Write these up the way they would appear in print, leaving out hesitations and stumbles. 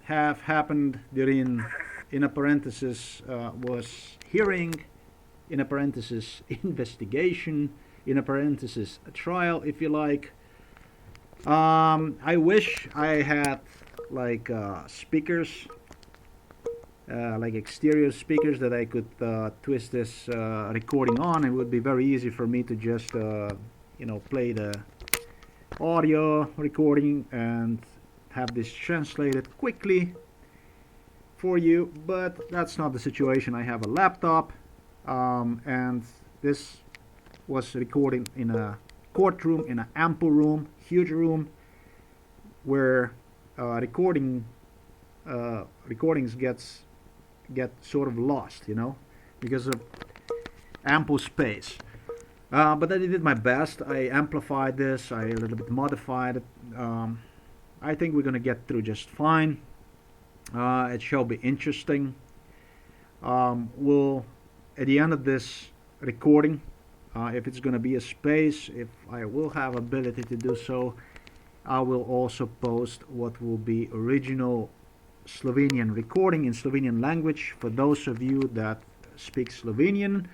have happened during, in a parenthesis, was hearing, in a parenthesis, investigation, in a parenthesis, a trial, if you like. I wish I had like speakers, like exterior speakers that I could twist this recording on. It would be very easy for me to just, play the audio recording and have this translated quickly for you, but that's not the situation. I have a laptop, and this was recording in a courtroom, in an ample room, huge room, where recordings get sort of lost, because of ample space. But I did my best. I amplified this. I a little bit modified it. I think we're gonna get through just fine. It shall be interesting. We'll, at the end of this recording, if it's gonna be a space, if I will have ability to do so, I will also post what will be original Slovenian recording in Slovenian language for those of you that speak Slovenian,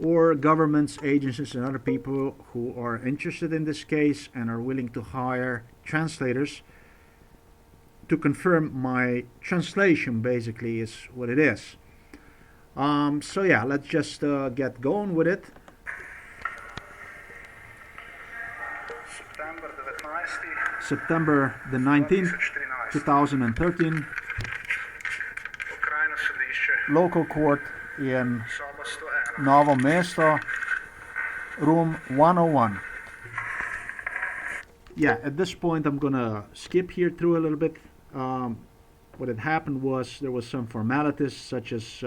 or governments, agencies, and other people who are interested in this case and are willing to hire translators to confirm my translation, basically, is what it is. So yeah, let's just get going with it. September the 19th, 2013. Local court in Novo Mesto, room 101. Yeah, at this point I'm gonna skip here through a little bit. What had happened was there was some formalities, such as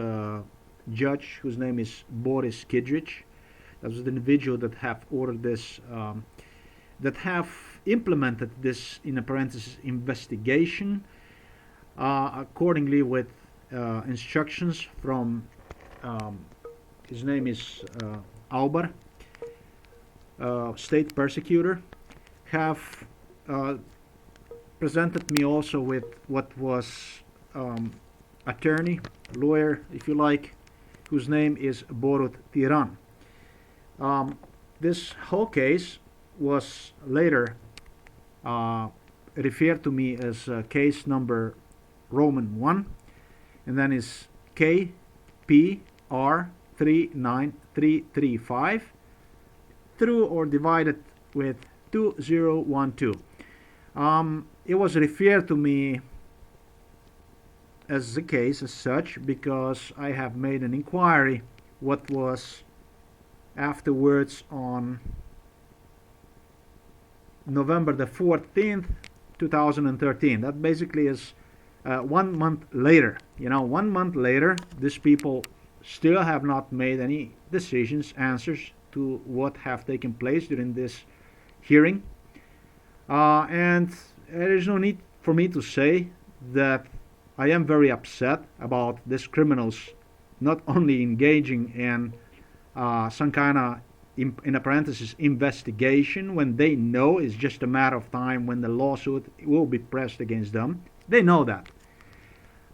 judge, whose name is Boris Kidrich. That was the individual that have ordered this, that have implemented this, in a parenthesis, investigation, accordingly with instructions from, his name is Auber, state persecutor, have presented me also with what was attorney, lawyer, if you like, whose name is Borut Tiran. This whole case was later referred to me as case number Roman 1, and then is KPR 39335 through or divided with 2012. It was referred to me as the case as such because I have made an inquiry what was afterwards on November the 14th, 2013. That basically is 1 month later. 1 month later, these people still have not made any decisions, answers to what have taken place during this hearing. And there is no need for me to say that I am very upset about these criminals not only engaging in some kind of, in a parenthesis, investigation, when they know it's just a matter of time when the lawsuit will be pressed against them. They know that.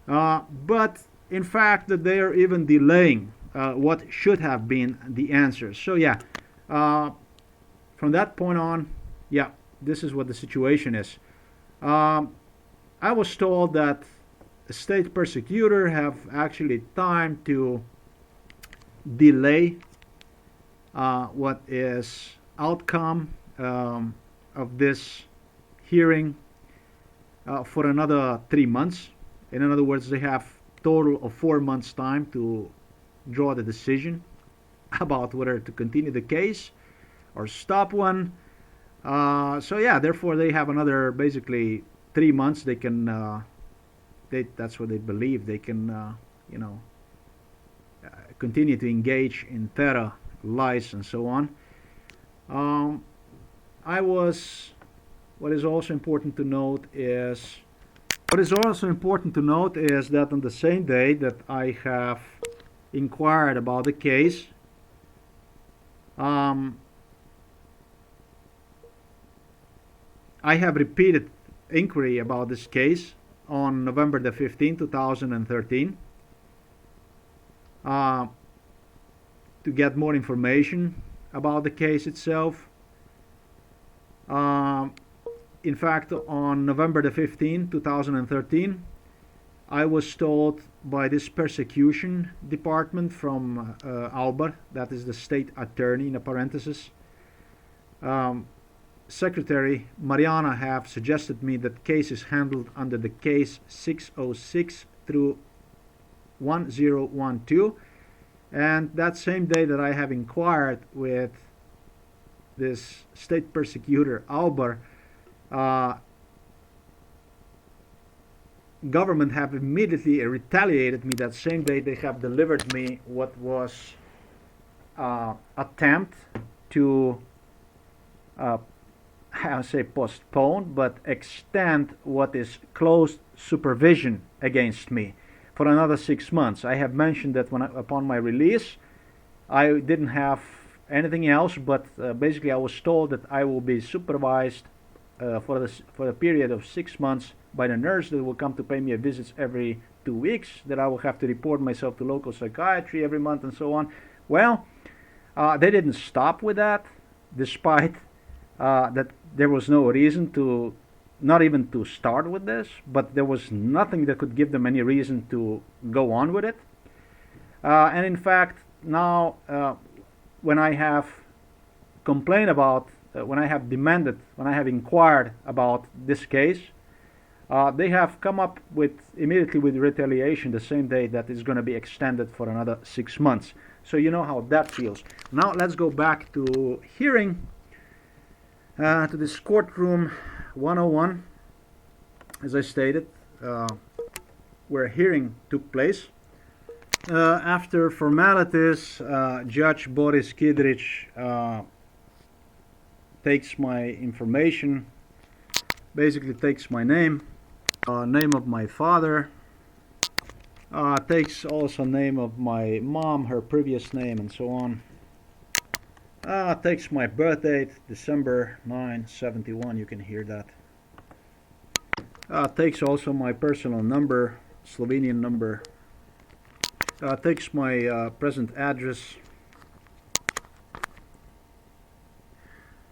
But in fact that they are even delaying what should have been the answers. So yeah, from that point on, yeah, this is what the situation is. I was told that the state persecutor have actually time to delay what is outcome of this hearing for another 3 months. In other words, they have total of 4 months time to draw the decision about whether to continue the case or stop one. So yeah, therefore they have another basically 3 months. They can, that's what they believe. They can, continue to engage in terror, lies, and so on. What is also important to note is that on the same day that I have inquired about the case, I have repeated inquiry about this case on November the 15th, 2013, to get more information about the case itself. In fact, on November the 15th, 2013, I was told by this persecution department from Albert, that is the state attorney in a parenthesis, Secretary Mariana have suggested me that case is handled under the case 606 through 1012, and that same day that I have inquired with this state persecutor Albert, government have immediately retaliated me. That same day they have delivered me what was attempt to I say postpone, but extend what is closed supervision against me for another 6 months. I have mentioned that upon my release, I didn't have anything else, but basically I was told that I will be supervised for the period of 6 months by the nurse that will come to pay me visits every 2 weeks, that I will have to report myself to local psychiatry every month and so on. Well, they didn't stop with that, despite that there was no reason to, not even to start with this, but there was nothing that could give them any reason to go on with it. And in fact, now when I have complained about, when I have demanded, when I have inquired about this case, they have come up with immediately with retaliation the same day that it's going to be extended for another 6 months. So you know how that feels. Now let's go back to hearing, to this courtroom 101. As I stated, where hearing took place. After formalities, Judge Boris Kidrich takes my information, basically takes my name, name of my father, takes also name of my mom, her previous name, and so on. Takes my birth date, December 9, 71, you can hear that. Takes also my personal number, Slovenian number. Takes my present address.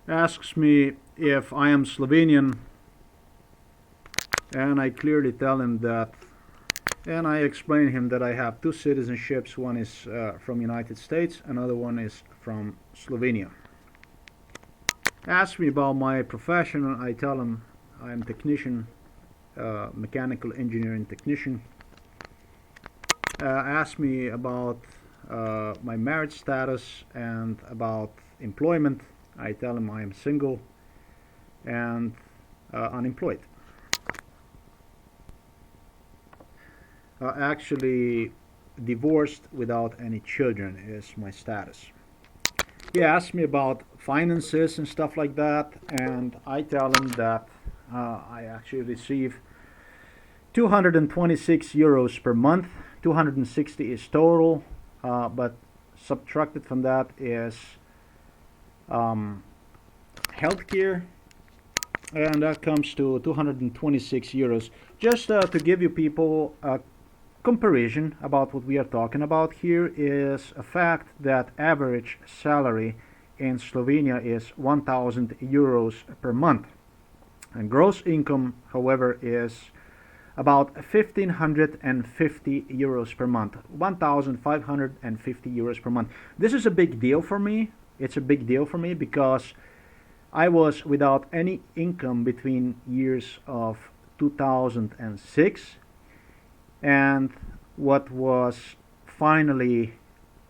Asks me if I am Slovenian, and I clearly tell him that, and I explain him that I have 2 citizenships. One is from United States, another one is from Slovenia. Asks me about my profession. I tell him I am technician, mechanical engineering technician. Asks me about my marriage status and about employment. I tell him I am single and unemployed. Actually divorced without any children is my status. He asked me about finances and stuff like that, and I tell him that I actually receive 226 euros per month. 260 is total, but subtracted from that is healthcare, and that comes to 226 euros. Just to give you people a comparison about what we are talking about here, is a fact that average salary in Slovenia is 1,000 euros per month, and gross income, however, is about 1,550 euros per month, 1,550 euros per month. This is a big deal for me. It's a big deal for me because I was without any income between years of 2006 and what was finally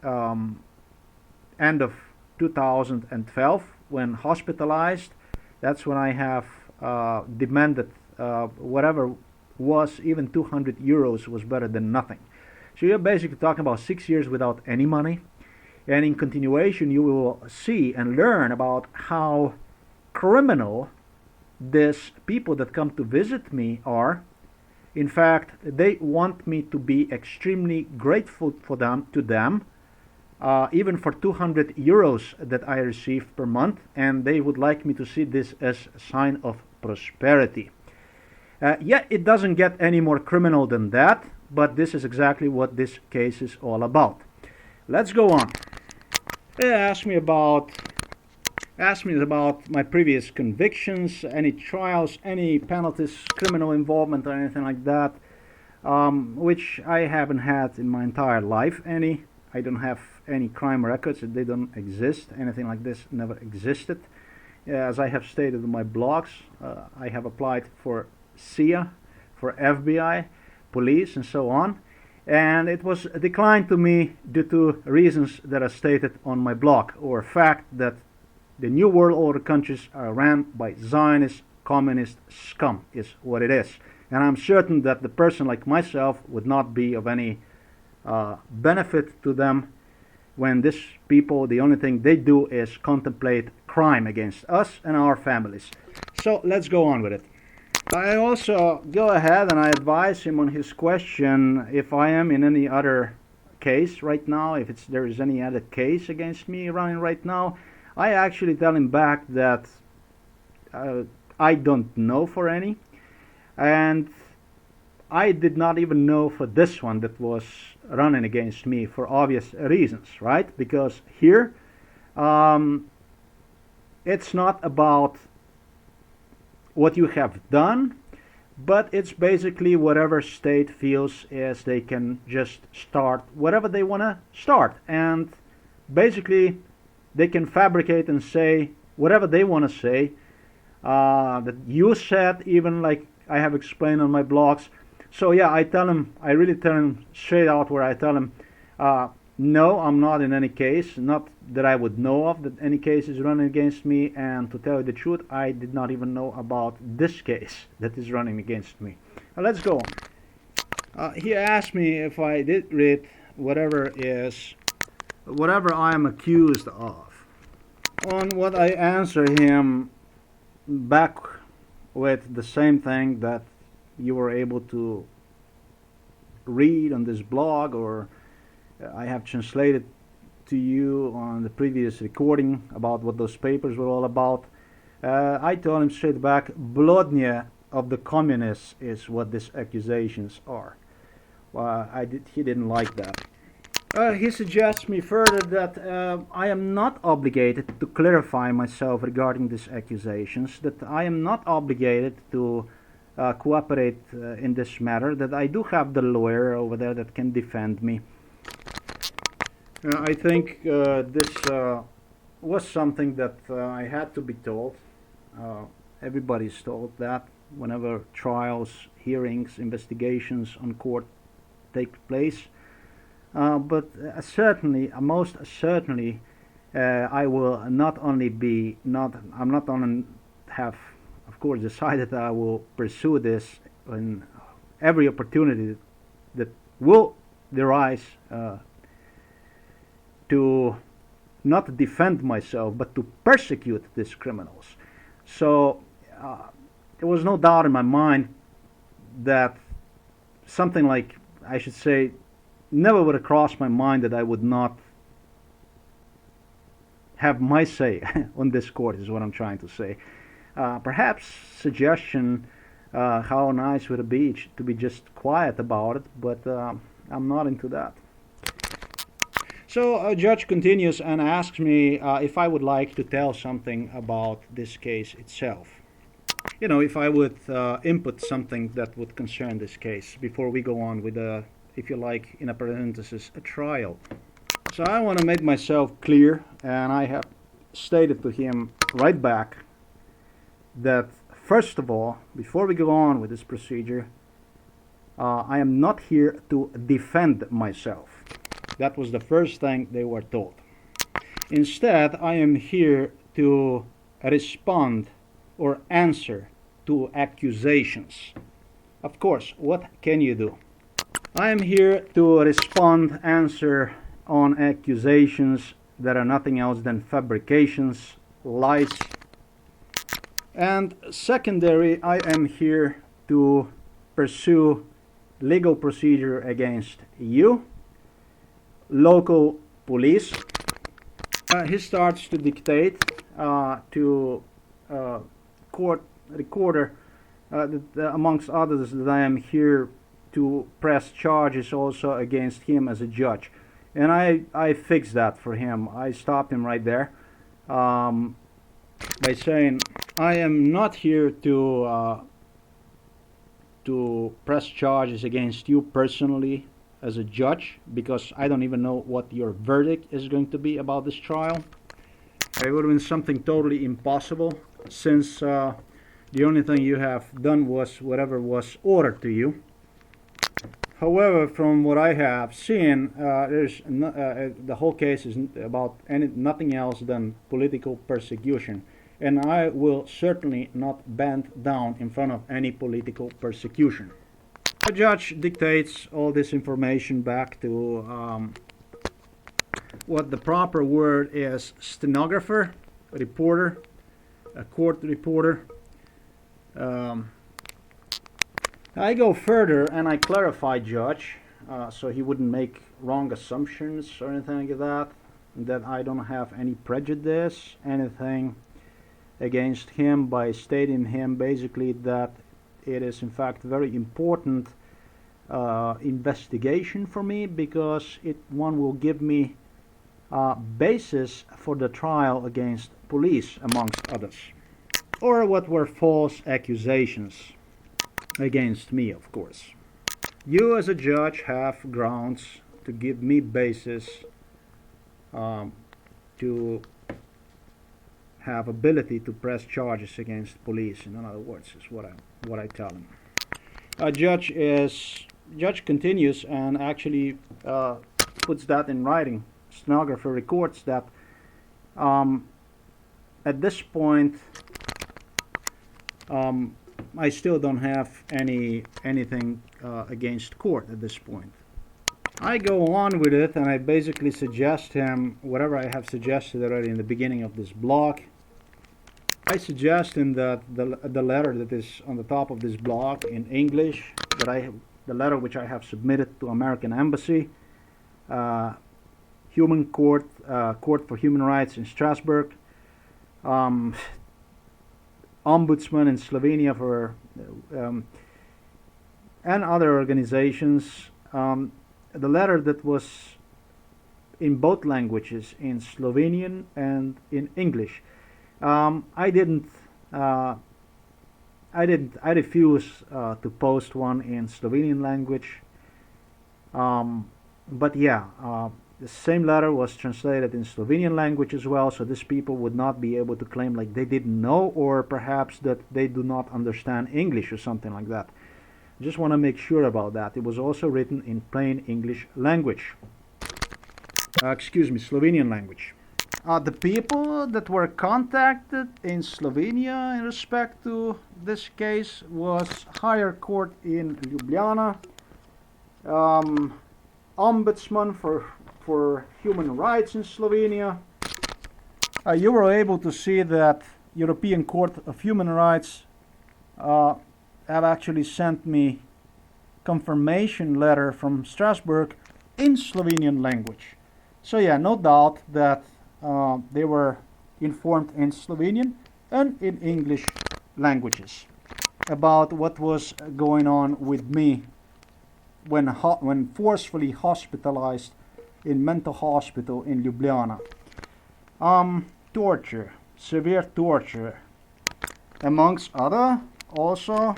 end of 2012 when hospitalized. That's when I have demanded whatever was, even 200 euros was better than nothing. So you're basically talking about 6 years without any money, and in continuation you will see and learn about how criminal these people that come to visit me are. In fact, they want me to be extremely grateful to them, even for 200 euros that I receive per month, and they would like me to see this as a sign of prosperity. Yeah, it doesn't get any more criminal than that, but this is exactly what this case is all about. Let's go on. Ask me about my previous convictions, any trials, any penalties, criminal involvement, or anything like that, which I haven't had in my entire life. I don't have any crime records. They don't exist. Anything like this never existed. As I have stated in my blogs, I have applied for CIA, for FBI, police, and so on, and it was declined to me due to reasons that are stated on my blog, or fact that the New World Order countries are ran by Zionist, communist scum is what it is. And I'm certain that the person like myself would not be of any benefit to them when these people, the only thing they do is contemplate crime against us and our families. So let's go on with it. I also go ahead and I advise him on his question if I am in any other case right now, if there is any other case against me running right now. I actually tell him back that I don't know for any, and I did not even know for this one that was running against me for obvious reasons, right? Because here it's not about what you have done, but it's basically whatever state feels as they can just start whatever they want to start, and basically they can fabricate and say whatever they want to say that you said, even like I have explained on my blogs. So yeah, I really tell him straight out where I tell him, no, I'm not in any case, not that I would know of that any case is running against me, and to tell you the truth, I did not even know about this case that is running against me. Now let's go on. He asked me if I did read whatever I am accused of. On what I answer him back with the same thing that you were able to read on this blog, or I have translated to you on the previous recording about what those papers were all about. I told him straight back, Blodnia of the communists is what these accusations are. Well, he didn't like that. He suggests me further that I am not obligated to clarify myself regarding these accusations, that I am not obligated to cooperate in this matter, that I do have the lawyer over there that can defend me. I think this was something that I had to be told. Everybody's told that whenever trials, hearings, investigations on court take place. But certainly, most certainly, I will not only I'm not only have, of course, decided that I will pursue this in every opportunity that will arise to not defend myself, but to persecute these criminals. So there was no doubt in my mind that something like, I should say, never would have crossed my mind that I would not have my say on this court, is what I'm trying to say. Perhaps suggestion, how nice would it be to be just quiet about it, but I'm not into that. So a judge continues and asks me if I would like to tell something about this case itself. You know, if I would input something that would concern this case before we go on with a, if you like, in a parenthesis, a trial. So I want to make myself clear, and I have stated to him right back that, first of all, before we go on with this procedure, I am not here to defend myself. That was the first thing they were told. Instead, I am here to respond or answer to accusations. Of course, what can you do? I am here to respond, answer on accusations that are nothing else than fabrications, lies. And secondary, I am here to pursue legal procedure against you, local police. He starts to dictate to court recorder amongst others, that I am here to press charges also against him as a judge. And I fixed that for him. I stopped him right there by saying, I am not here to press charges against you personally as a judge, because I don't even know what your verdict is going to be about this trial. It would have been something totally impossible, since the only thing you have done was whatever was ordered to you. However, from what I have seen, the whole case is about nothing else than political persecution. And I will certainly not bend down in front of any political persecution. The judge dictates all this information back to what the proper word is: stenographer, reporter, a court reporter. I go further and I clarify, Judge, so he wouldn't make wrong assumptions or anything like that I don't have any prejudice, anything against him, by stating him basically that it is in fact very important investigation for me, because one will give me basis for the trial against police, amongst others, or what were false accusations against me, of course. You as a judge have grounds to give me basis to have ability to press charges against police. In other words, is what I tell him. Judge continues and actually puts that in writing. Stenographer records that at this point I still don't have anything against court at this point. I go on with it and I basically suggest him whatever I have suggested already in the beginning of this blog. I suggest him that the letter that is on the top of this blog in English, the letter which I have submitted to American Embassy, Human Court, Court for Human Rights in Strasbourg, Ombudsman in Slovenia for and other organizations. The letter that was in both languages, in Slovenian and in English. I refuse to post one in Slovenian language. But yeah, the same letter was translated in Slovenian language as well, so these people would not be able to claim like they didn't know, or perhaps that they do not understand English or something like that. Just want to make sure about that. It was also written in plain English language. Slovenian language. The people that were contacted in Slovenia in respect to this case was Higher Court in Ljubljana, Ombudsman for Human Rights in Slovenia. You were able to see that European Court of Human Rights have actually sent me confirmation letter from Strasbourg in Slovenian language. So yeah, no doubt that they were informed in Slovenian and in English languages about what was going on with me when forcefully hospitalized in mental hospital in Ljubljana. Torture, severe torture, amongst other, also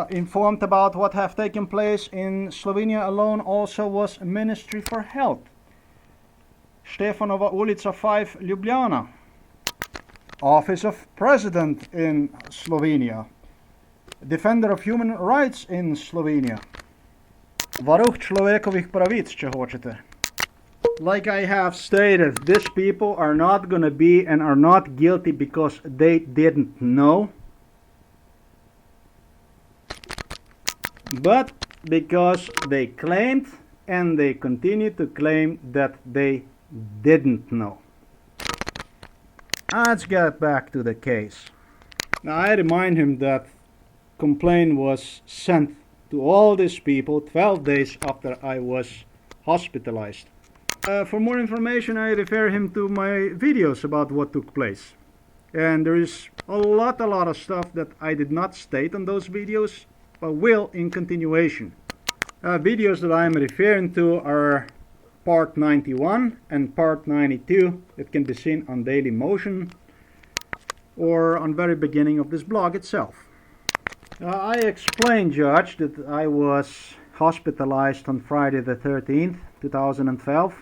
informed about what have taken place in Slovenia alone also was Ministry for Health. Stefanova ulica 5, Ljubljana. Office of President in Slovenia. Defender of Human Rights in Slovenia. Varuh človekovih pravic, če hočete. Like I have stated, these people are not going to be and are not guilty because they didn't know, but because they claimed and they continue to claim that they didn't know. Let's get back to the case. Now I remind him that complaint was sent to all these people 12 days after I was hospitalized. For more information I refer him to my videos about what took place. And there is a lot of stuff that I did not state on those videos, but will in continuation. Videos that I am referring to are part 91 and part 92 that can be seen on Daily Motion or on very beginning of this blog itself. I explained, Judge, that I was hospitalized on Friday the 13th, 2012.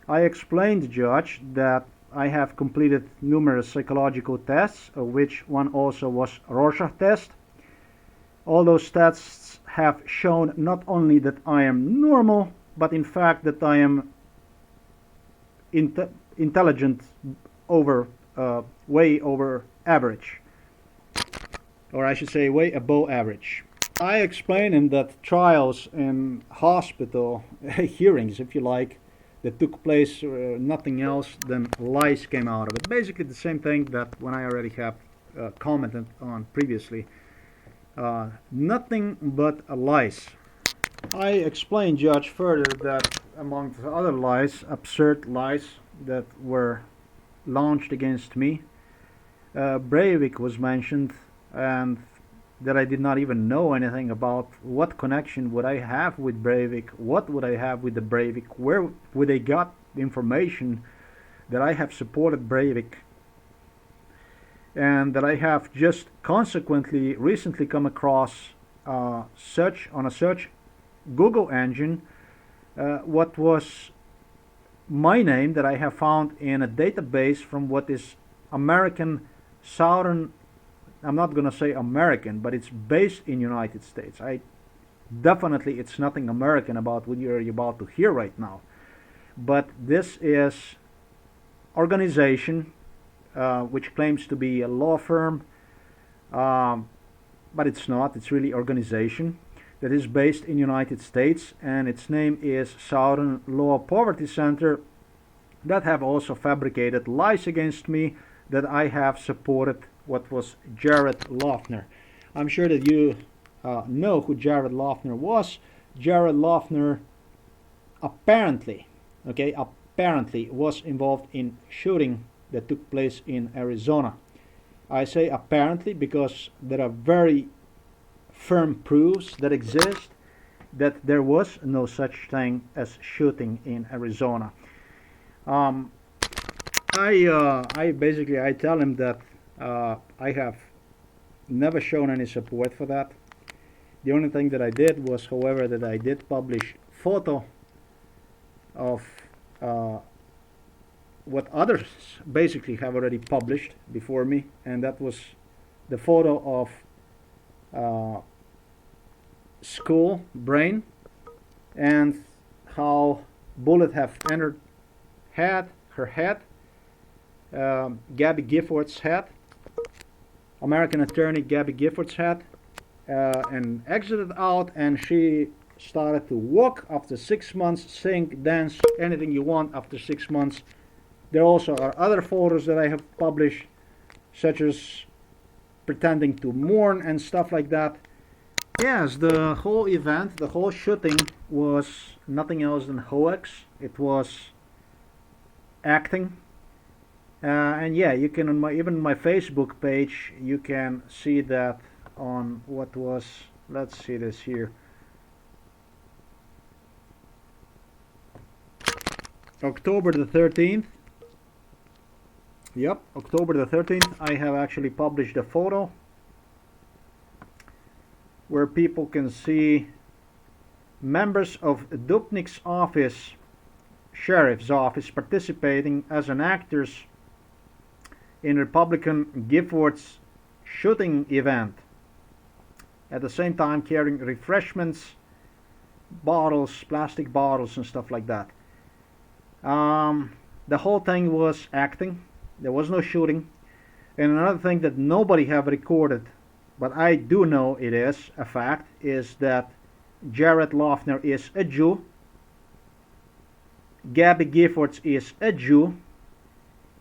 I explained, Judge, that I have completed numerous psychological tests, of which one also was a Rorschach test. All those tests have shown not only that I am normal, but in fact that I am intelligent over, way over average. Or I should say way above average. I explained in that trials in hospital, hearings if you like, that took place, nothing else than lies came out of it. Basically the same thing that when I already have commented on previously. Nothing but lies. I explained, Judge, further that among the other lies, absurd lies that were launched against me, BREIVIK was mentioned, and that I did not even know anything about. What connection would I have with BREIVIK? What would I have with the BREIVIK? Where would they got information that I have supported BREIVIK? And that I have just consequently recently come across search on a search Google engine what was my name that I have found in a database from what is American Southern. I'm not going to say American, but it's based in United States. Definitely it's nothing American about what you're about to hear right now. But this is organization which claims to be a law firm, but it's not. It's really organization that is based in United States, and its name is Southern Law Poverty Center, that have also fabricated lies against me that I have supported what was Jared Loughner. I'm sure that you know who Jared Loughner was. Jared Loughner apparently was involved in shooting that took place in Arizona. I say apparently because there are very firm proofs that exist that there was no such thing as shooting in Arizona. I basically tell him that I have never shown any support for that. The only thing that I did was, however, that I did publish photo of what others basically have already published before me, and that was the photo of skull, brain, and how bullet have entered her head, Gabby Gifford's head, American attorney Gabby Gifford's head, and exited out, and she started to walk after 6 months, sing, dance, anything you want after 6 months. There also are other photos that I have published, such as pretending to mourn and stuff like that. Yes, the whole event, the whole shooting was nothing else than hoax. It was acting. And yeah, you can even on my Facebook page you can see that on what was, let's see this here, October the 13th. Yep, October the 13th, I have actually published a photo where people can see members of Dupnik's office, sheriff's office, participating as an actors in Republican Gifford's shooting event. At the same time carrying refreshments, bottles, plastic bottles and stuff like that. The whole thing was acting. There was no shooting. And another thing that nobody have recorded, but I do know it is a fact, is that Jared Loughner is a Jew. Gabby Giffords is a Jew.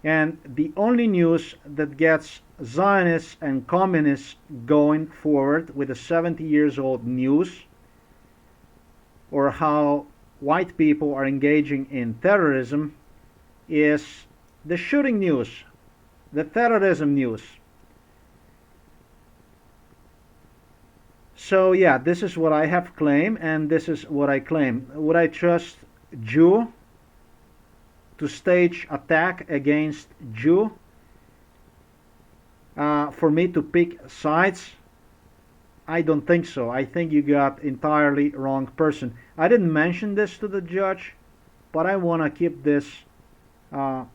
And the only news that gets Zionists and communists going forward with the 70 years old news, or how white people are engaging in terrorism, is the shooting news. the terrorism news. So yeah, this is what I have claimed, and this is what I claim. Would I trust Jew to stage attack against Jew? For me to pick sides? I don't think so. I think you got entirely wrong person. I didn't mention this to the judge, but I want to keep this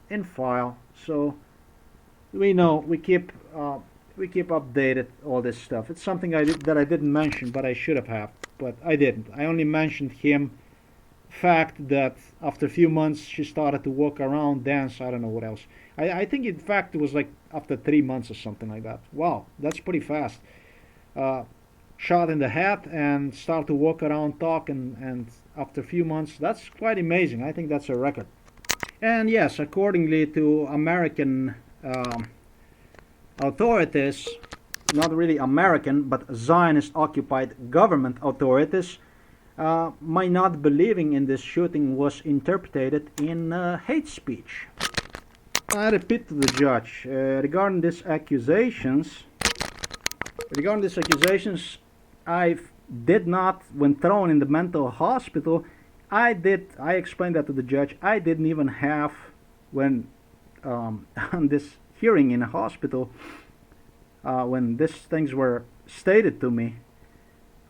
in file, so we know we keep updated all this stuff. It's something that I didn't mention, but I should have, but I didn't. I only mentioned him. Fact that after a few months she started to walk around, dance. I don't know what else. I think in fact it was like after 3 months or something like that. Wow, that's pretty fast. Shot in the head and start to walk around, talk, and after a few months, that's quite amazing. I think that's a record. And yes, accordingly to American authorities, not really American, but Zionist occupied government authorities, my not believing in this shooting was interpreted in hate speech. I repeat to the judge, regarding these accusations, I did not, when thrown in the mental hospital, I explained that to the judge, I didn't even have, when on this hearing in a hospital, when these things were stated to me,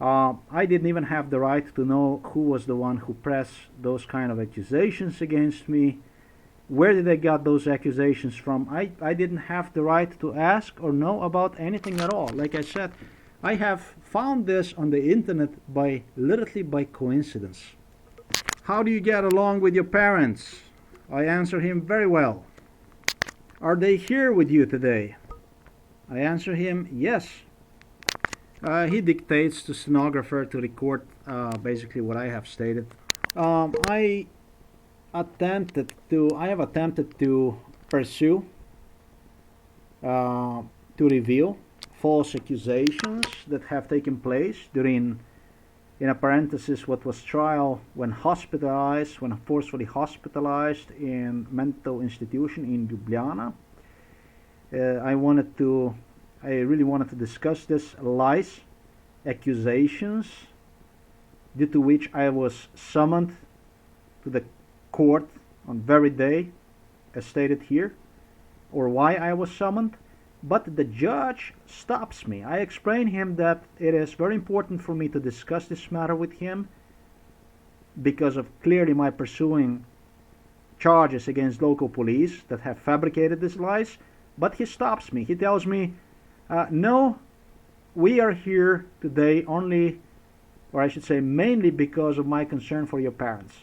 I didn't even have the right to know who was the one who pressed those kind of accusations against me. Where did they get those accusations from? I didn't have the right to ask or know about anything at all. Like I said, I have found this on the internet literally by coincidence. How do you get along with your parents? I answer him very well. Are they here with you today? I answer him yes. He dictates to stenographer to record basically what I have stated. I have attempted to pursue, to reveal false accusations that have taken place during, in a parenthesis, what was trial when forcefully hospitalized in mental institution in Ljubljana. I really wanted to discuss this lies, accusations, due to which I was summoned to the court on very day, as stated here, or why I was summoned. But the judge stops me. I explain him that it is very important for me to discuss this matter with him because of clearly my pursuing charges against local police that have fabricated these lies. But he stops me. He tells me, no, we are here today only, or I should say mainly, because of my concern for your parents.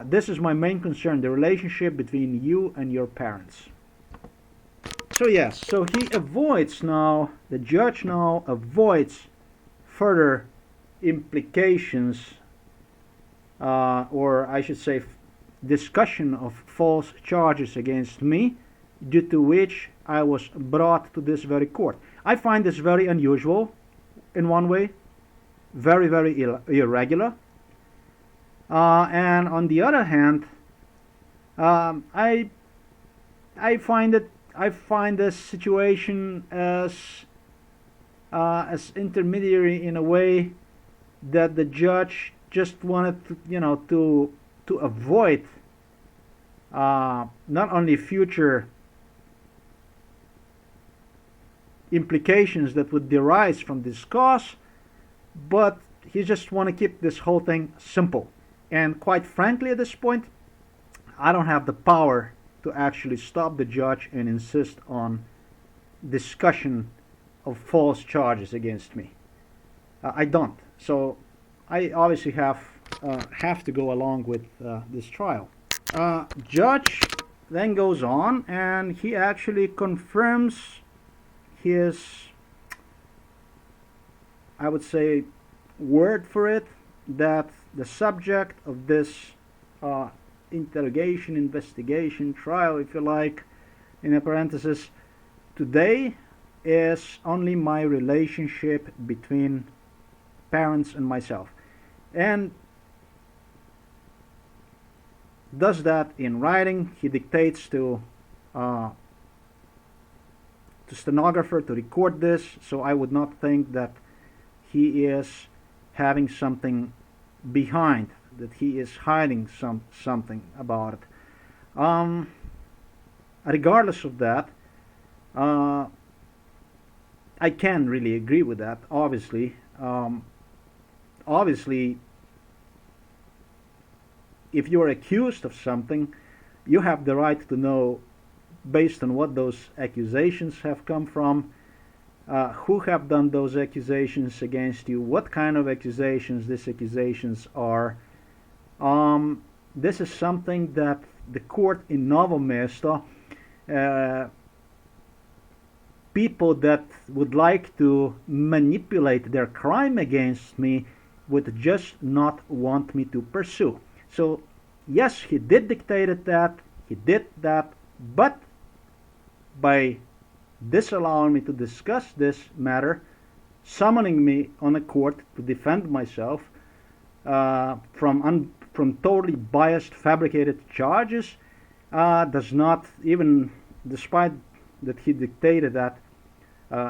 This is my main concern, the relationship between you and your parents. So yes, so he avoids now, the judge now avoids further implications, or I should say discussion of false charges against me, due to which I was brought to this very court. I find this very unusual in one way, very, very irregular. And on the other hand, I find this situation as intermediary in a way that the judge just wanted to, to avoid not only future implications that would arise from this cause, but he just want to keep this whole thing simple. And quite frankly, at this point, I don't have the power to actually stop the judge and insist on discussion of false charges against me. I don't. So I obviously have to go along with this trial. Judge then goes on and he actually confirms his, I would say, word for it, that the subject of this interrogation, investigation, trial, if you like, in a parenthesis, today is only my relationship between parents and myself. And does that in writing. He dictates to to stenographer to record this, so I would not think that he is having something behind, that he is hiding something about it. Regardless of that, I can really agree with that. Obviously, if you're accused of something, you have the right to know, based on what those accusations have come from, who have done those accusations against you, what kind of accusations these accusations are. This is something that the court in Novo Mesto, people that would like to manipulate their crime against me would just not want me to pursue. So yes, he did dictate that, he did that, but by disallowing me to discuss this matter, summoning me on a court to defend myself from totally biased, fabricated charges, does not, even despite that he dictated that,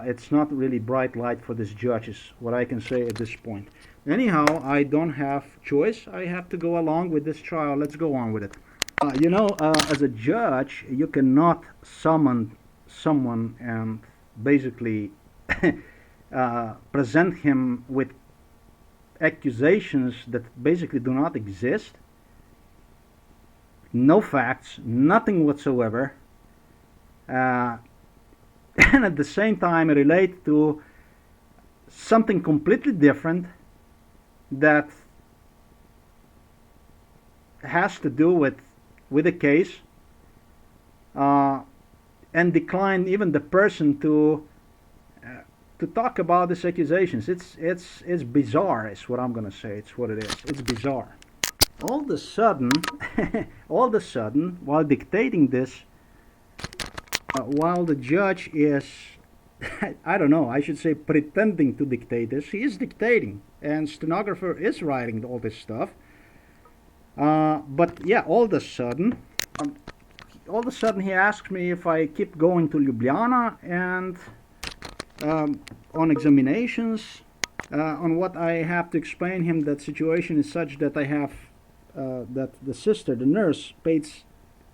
it's not really bright light for this judge, is what I can say at this point. Anyhow, I don't have choice. I have to go along with this trial. Let's go on with it. As a judge, you cannot summon someone and basically present him with accusations that basically do not exist. No facts, nothing whatsoever. And at the same time relate to something completely different that has to do with the case, and decline even the person to talk about these accusations. It's bizarre, is what I'm gonna say. It's what it is. It's bizarre. All of a sudden, while dictating this, while the judge is, I don't know, I should say pretending to dictate this, he is dictating, and stenographer is writing all this stuff. But yeah, all of a sudden he asks me if I keep going to Ljubljana, and on examinations, on what I have to explain him, that situation is such that I have, that the sister, the nurse, pays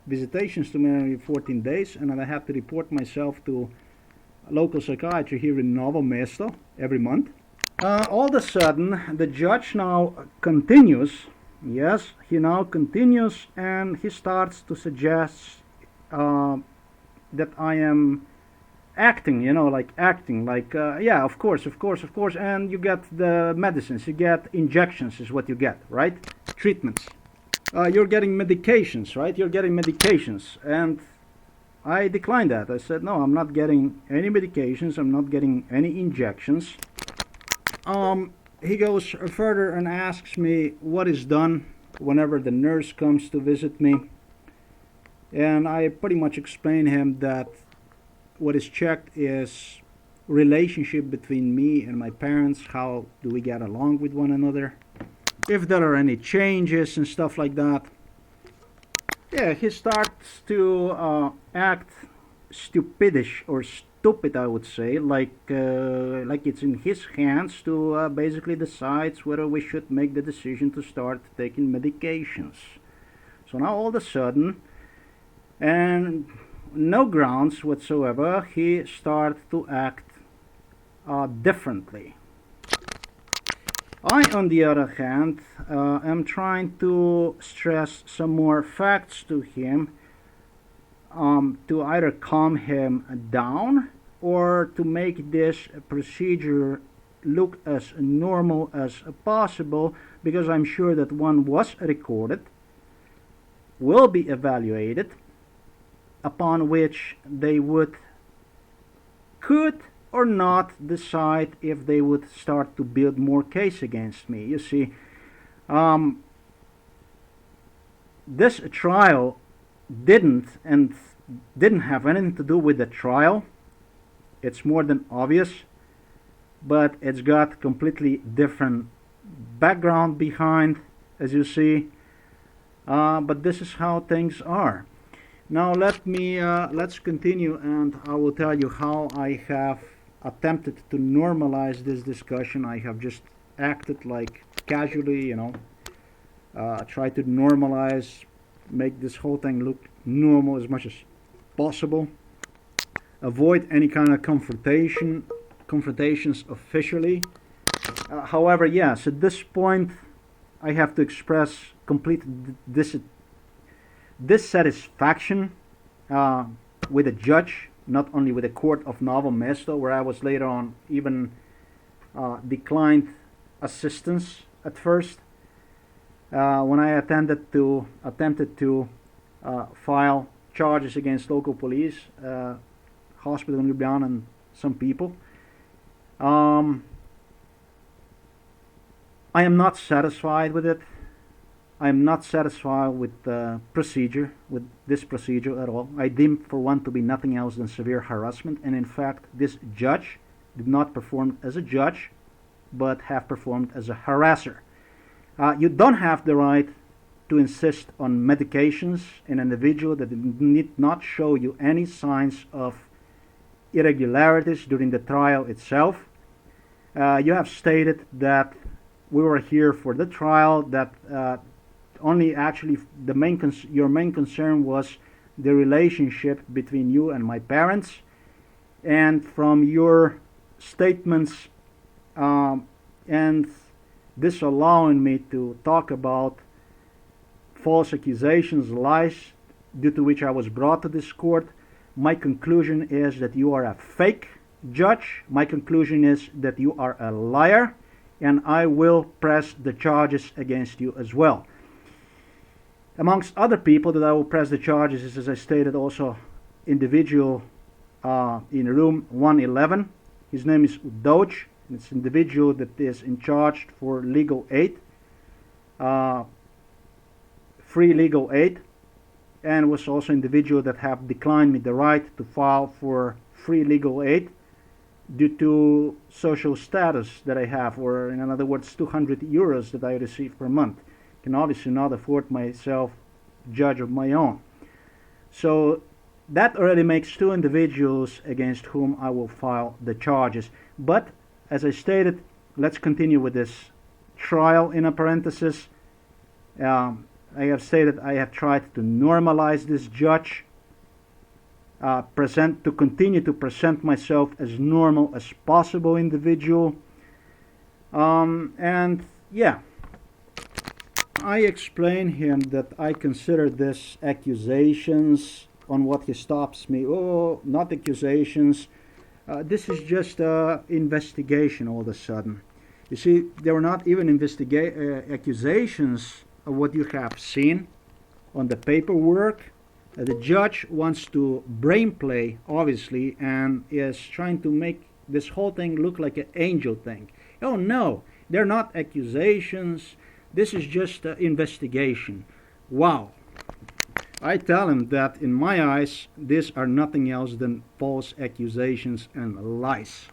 visitations to me every 14 days, and I have to report myself to local psychiatry here in Novo Mesto every month. All of a sudden, the judge now continues. Yes, he now continues, and he starts to suggest that I am acting, yeah, of course, and you get the medicines, you get injections is what you get, right? Treatments. You're getting medications, right? You're getting medications, and I declined that. I said, no, I'm not getting any medications, I'm not getting any injections. He goes further and asks me what is done whenever the nurse comes to visit me, and I pretty much explain him that what is checked is relationship between me and my parents, how do we get along with one another, if there are any changes and stuff like that. Yeah, he starts to act stupidish, or stupid, I would say, like it's in his hands to basically decide whether we should make the decision to start taking medications. So now all of a sudden, and no grounds whatsoever, he starts to act differently. I, on the other hand, am trying to stress some more facts to him, to either calm him down or to make this procedure look as normal as possible, because I'm sure that one was recorded, will be evaluated, upon which they could or not decide if they would start to build more case against me. You see, this trial didn't have anything to do with the trial. It's more than obvious, but it's got completely different background behind, as you see. But this is how things are. Now let's continue, and I will tell you how I have attempted to normalize this discussion. I have just acted like casually, try to normalize, make this whole thing look normal as much as possible. Avoid any kind of confrontations officially. However, yes, at this point, I have to express complete dissatisfaction with a judge, not only with the court of Novo Mesto, where I was later on even declined assistance at first when I attempted to file charges against local police, hospital in Ljubljana, and some people. I am not satisfied with it. I am not satisfied with the procedure, with this procedure at all. I deem for one to be nothing else than severe harassment, and in fact, this judge did not perform as a judge, but have performed as a harasser. You don't have the right to insist on medications in an individual that did not show you any signs of irregularities during the trial itself. You have stated that we were here for the trial, that only actually your main concern was the relationship between you and my parents, and from your statements and disallowing me to talk about false accusations, lies, due to which I was brought to this court, my conclusion is that you are a fake judge. My conclusion is that you are a liar, and I will press the charges against you as well. Amongst other people that I will press the charges is, as I stated, also individual in room 111. His name is Udoch. It's an individual that is in charge for legal aid, free legal aid, and was also an individual that have declined me the right to file for free legal aid due to social status that I have, or in other words, 200 euros that I receive per month. Can obviously not afford myself judge of my own. So that already makes two individuals against whom I will file the charges. But as I stated, let's continue with this trial in a parenthesis. I have stated I have tried to normalize this judge, continue to present myself as normal as possible individual, and yeah, I explained him that I consider this accusations on what he stops me. Oh, not accusations. This is just investigation all of a sudden. You see, there were not even accusations of what you have seen on the paperwork. The judge wants to brain play, obviously, and is trying to make this whole thing look like an angel thing. Oh no, they're not accusations. This is just an investigation. Wow. I tell him that in my eyes, these are nothing else than false accusations and lies.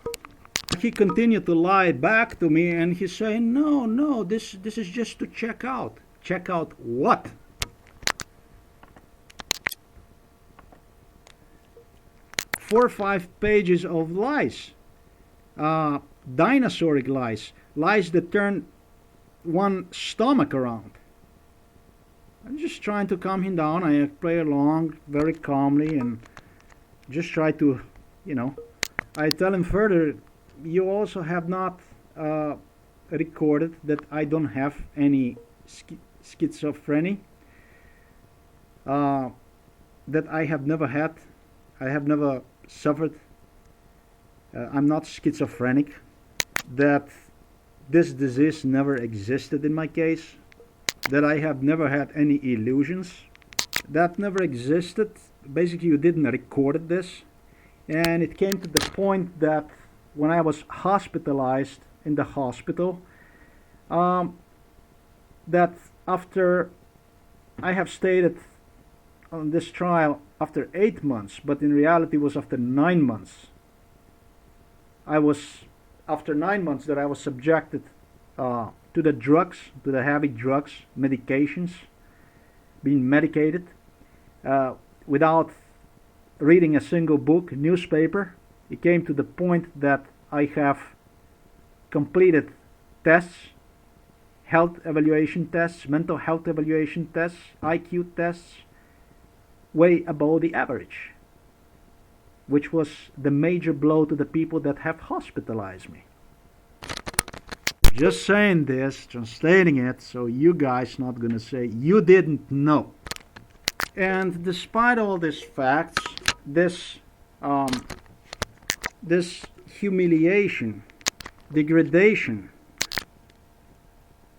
He continued to lie back to me, and he's saying, no, this is just to check out. Check out what? 4 or 5 pages of lies. Dinosauric lies. Lies that turn one stomach around. I'm just trying to calm him down. I play along very calmly and just try to, I tell him further, you also have not recorded that I don't have any schizophrenia, that I have never had, I have never suffered, I'm not schizophrenic, that this disease never existed in my case, that I have never had any illusions, that never existed. Basically, you didn't record this, and it came to the point that when I was hospitalized in the hospital, that after I have stated on this trial after 8 months, but in reality it was after 9 months. After 9 months that I was subjected to the drugs, to the heavy drugs, medications, being medicated. without reading a single book, newspaper. It came to the point that I have completed tests, health evaluation tests, mental health evaluation tests, IQ tests, way above the average, which was the major blow to the people that have hospitalized me. Just saying this, translating it, so you guys not gonna say you didn't know. And despite all these facts, this humiliation, degradation,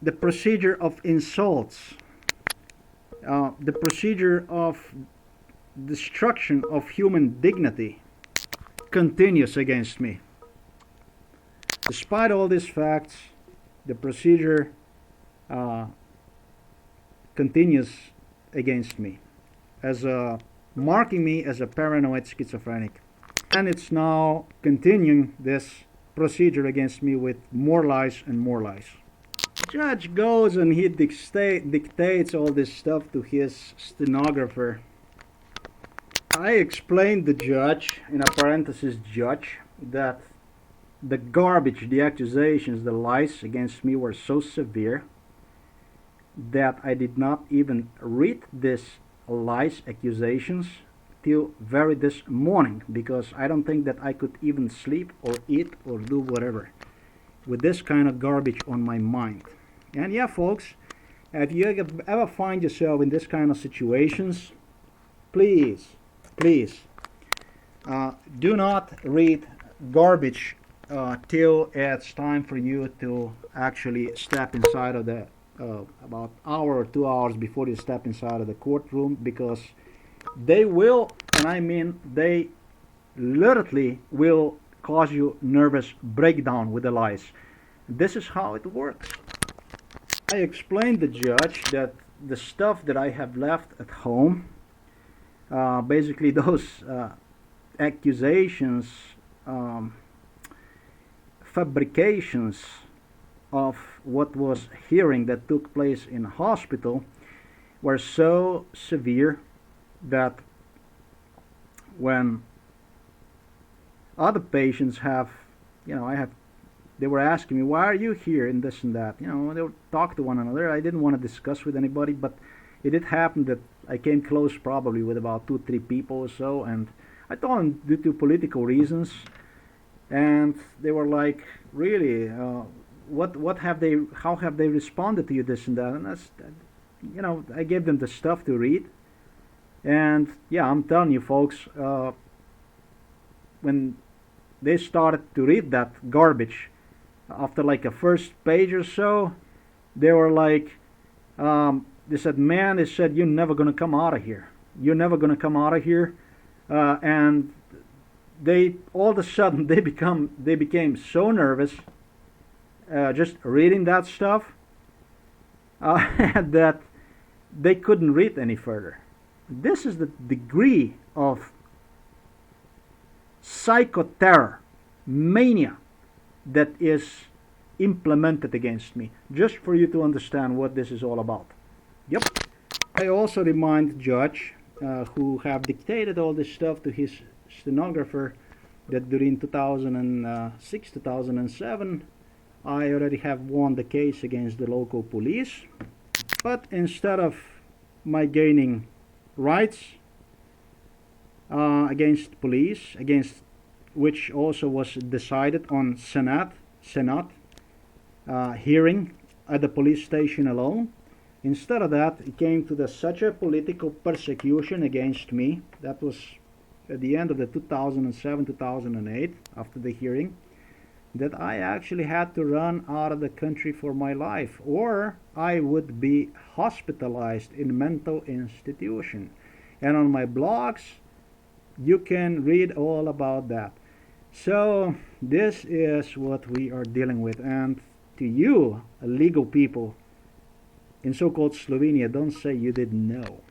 the procedure of insults, the procedure of destruction of human dignity continues against me. Despite all these facts, the procedure continues against me, as marking me as a paranoid schizophrenic. And it's now continuing this procedure against me with more lies and more lies. The judge goes and he dictates all this stuff to his stenographer. I explained the judge, in a parenthesis judge, that the garbage, the accusations, the lies against me were so severe that I did not even read these lies, accusations, till very this morning, because I don't think that I could even sleep or eat or do whatever with this kind of garbage on my mind. And yeah, folks, if you ever find yourself in this kind of situations, please do not read garbage till it's time for you to actually step inside of the about hour or 2 hours before you step inside of the courtroom, because they will, and I mean they literally will cause you nervous breakdown with the lies. This is how it works. I explained to the judge that the stuff that I have left at home, basically those accusations, fabrications of what was hearing that took place in a hospital, were so severe that when other patients have, they were asking me, why are you here, and this and that, they would talk to one another. I didn't want to discuss with anybody, but it did happen that I came close probably with about 2-3 people or so, and I told them due to political reasons, and they were like, really, how have they responded to you, this and that, and that's, I gave them the stuff to read. And yeah, I'm telling you folks, when they started to read that garbage, after like a first page or so, they were like, they said, man, they said, you're never gonna come out of here. You're never gonna come out of here. And they, all of a sudden, they became so nervous, just reading that stuff, that they couldn't read any further. This is the degree of psychoterror, mania, that is implemented against me, just for you to understand what this is all about. Yep. I also remind the judge, who have dictated all this stuff to his stenographer, that during 2006, 2007, I already have won the case against the local police. But instead of my gaining rights against police, against which also was decided on Senate hearing at the police station alone, instead of that, it came to such a political persecution against me. That was at the end of the 2007-2008, after the hearing, that I actually had to run out of the country for my life, or I would be hospitalized in a mental institution. And on my blogs, you can read all about that. So this is what we are dealing with. And to you, legal people in so-called Slovenia, don't say you didn't know.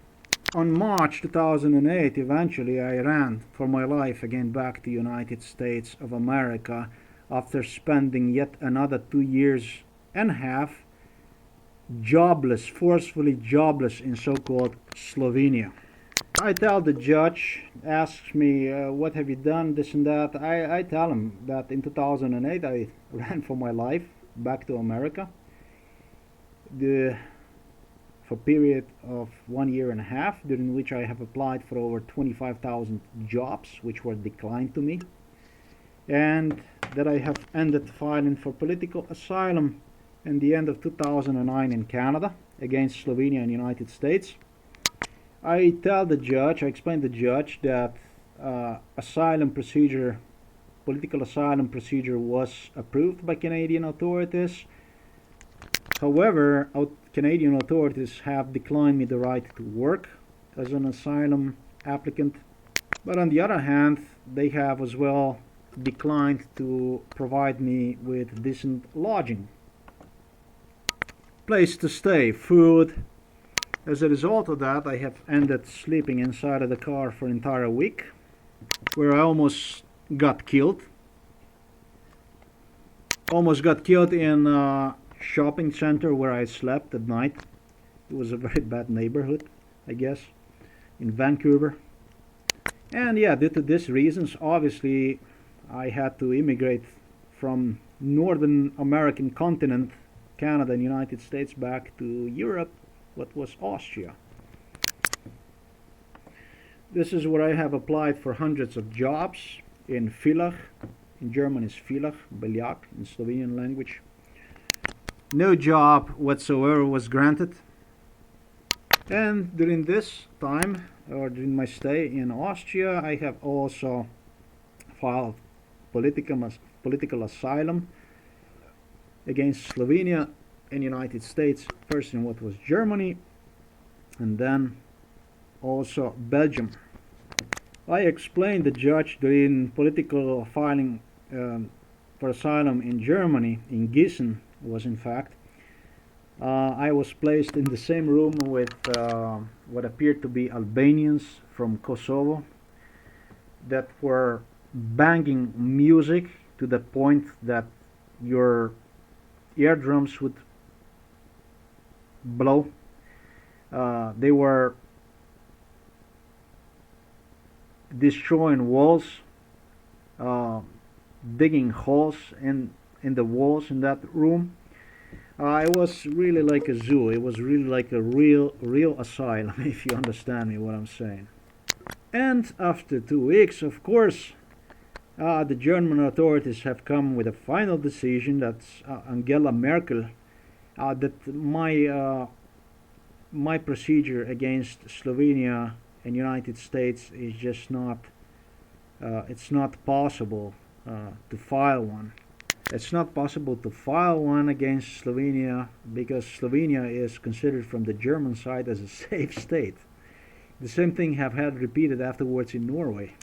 On March 2008, eventually I ran for my life again back to United States of America, after spending yet another 2 years and a half jobless, forcefully jobless in so-called Slovenia. I tell the judge, asks me, what have you done, this and that. I tell him that in 2008 I ran for my life back to America. For a period of 1 year and a half, during which I have applied for over 25,000 jobs, which were declined to me, and that I have ended filing for political asylum in the end of 2009 in Canada against Slovenia and United States. I tell the judge, I explain to the judge that political asylum procedure was approved by Canadian authorities. However, Canadian authorities have declined me the right to work as an asylum applicant. But on the other hand, they have as well declined to provide me with decent lodging, place to stay, food. As a result of that, I have ended sleeping inside of the car for an entire week, where I almost got killed. Almost got killed in a shopping center where I slept at night. It was a very bad neighborhood, I guess, in Vancouver. And yeah, due to these reasons, obviously, I had to immigrate from Northern American continent, Canada and United States, back to Europe, what was Austria. This is where I have applied for hundreds of jobs in Villach. In German is Villach, Beljak in Slovenian language. No job whatsoever was granted. And during this time, or during my stay in Austria, I have also filed political asylum against Slovenia and United States, first in what was Germany, and then also Belgium. I explained the judge during political filing for asylum in Germany, in Gießen was in fact, I was placed in the same room with what appeared to be Albanians from Kosovo that were banging music to the point that your eardrums would blow. They were destroying walls, digging holes in the walls in that room. It was really like a zoo. It was really like a real asylum, if you understand me what I'm saying. And after 2 weeks, of course, the German authorities have come with a final decision. That's Angela Merkel, that my procedure against Slovenia and United States is just not. It's not possible to file one. It's not possible to file one against Slovenia because Slovenia is considered from the German side as a safe state. The same thing have had repeated afterwards in Norway.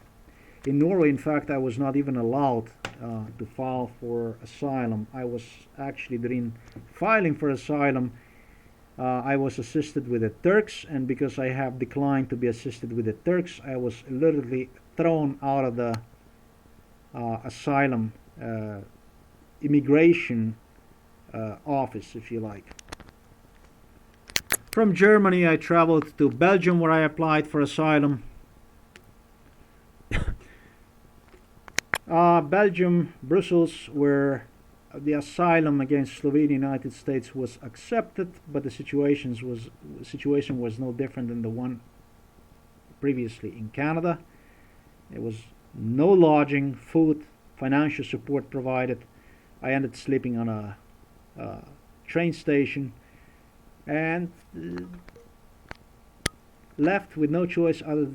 In Norway, in fact, I was not even allowed to file for asylum. I was actually, during filing for asylum, I was assisted with the Turks, and because I have declined to be assisted with the Turks, I was literally thrown out of the asylum immigration office, if you like. From Germany, I traveled to Belgium, where I applied for asylum. Belgium, Brussels, where the asylum against Slovenia and United States was accepted, but the situation was no different than the one previously in Canada. There was no lodging, food, financial support provided. I ended sleeping on a train station and left with no choice other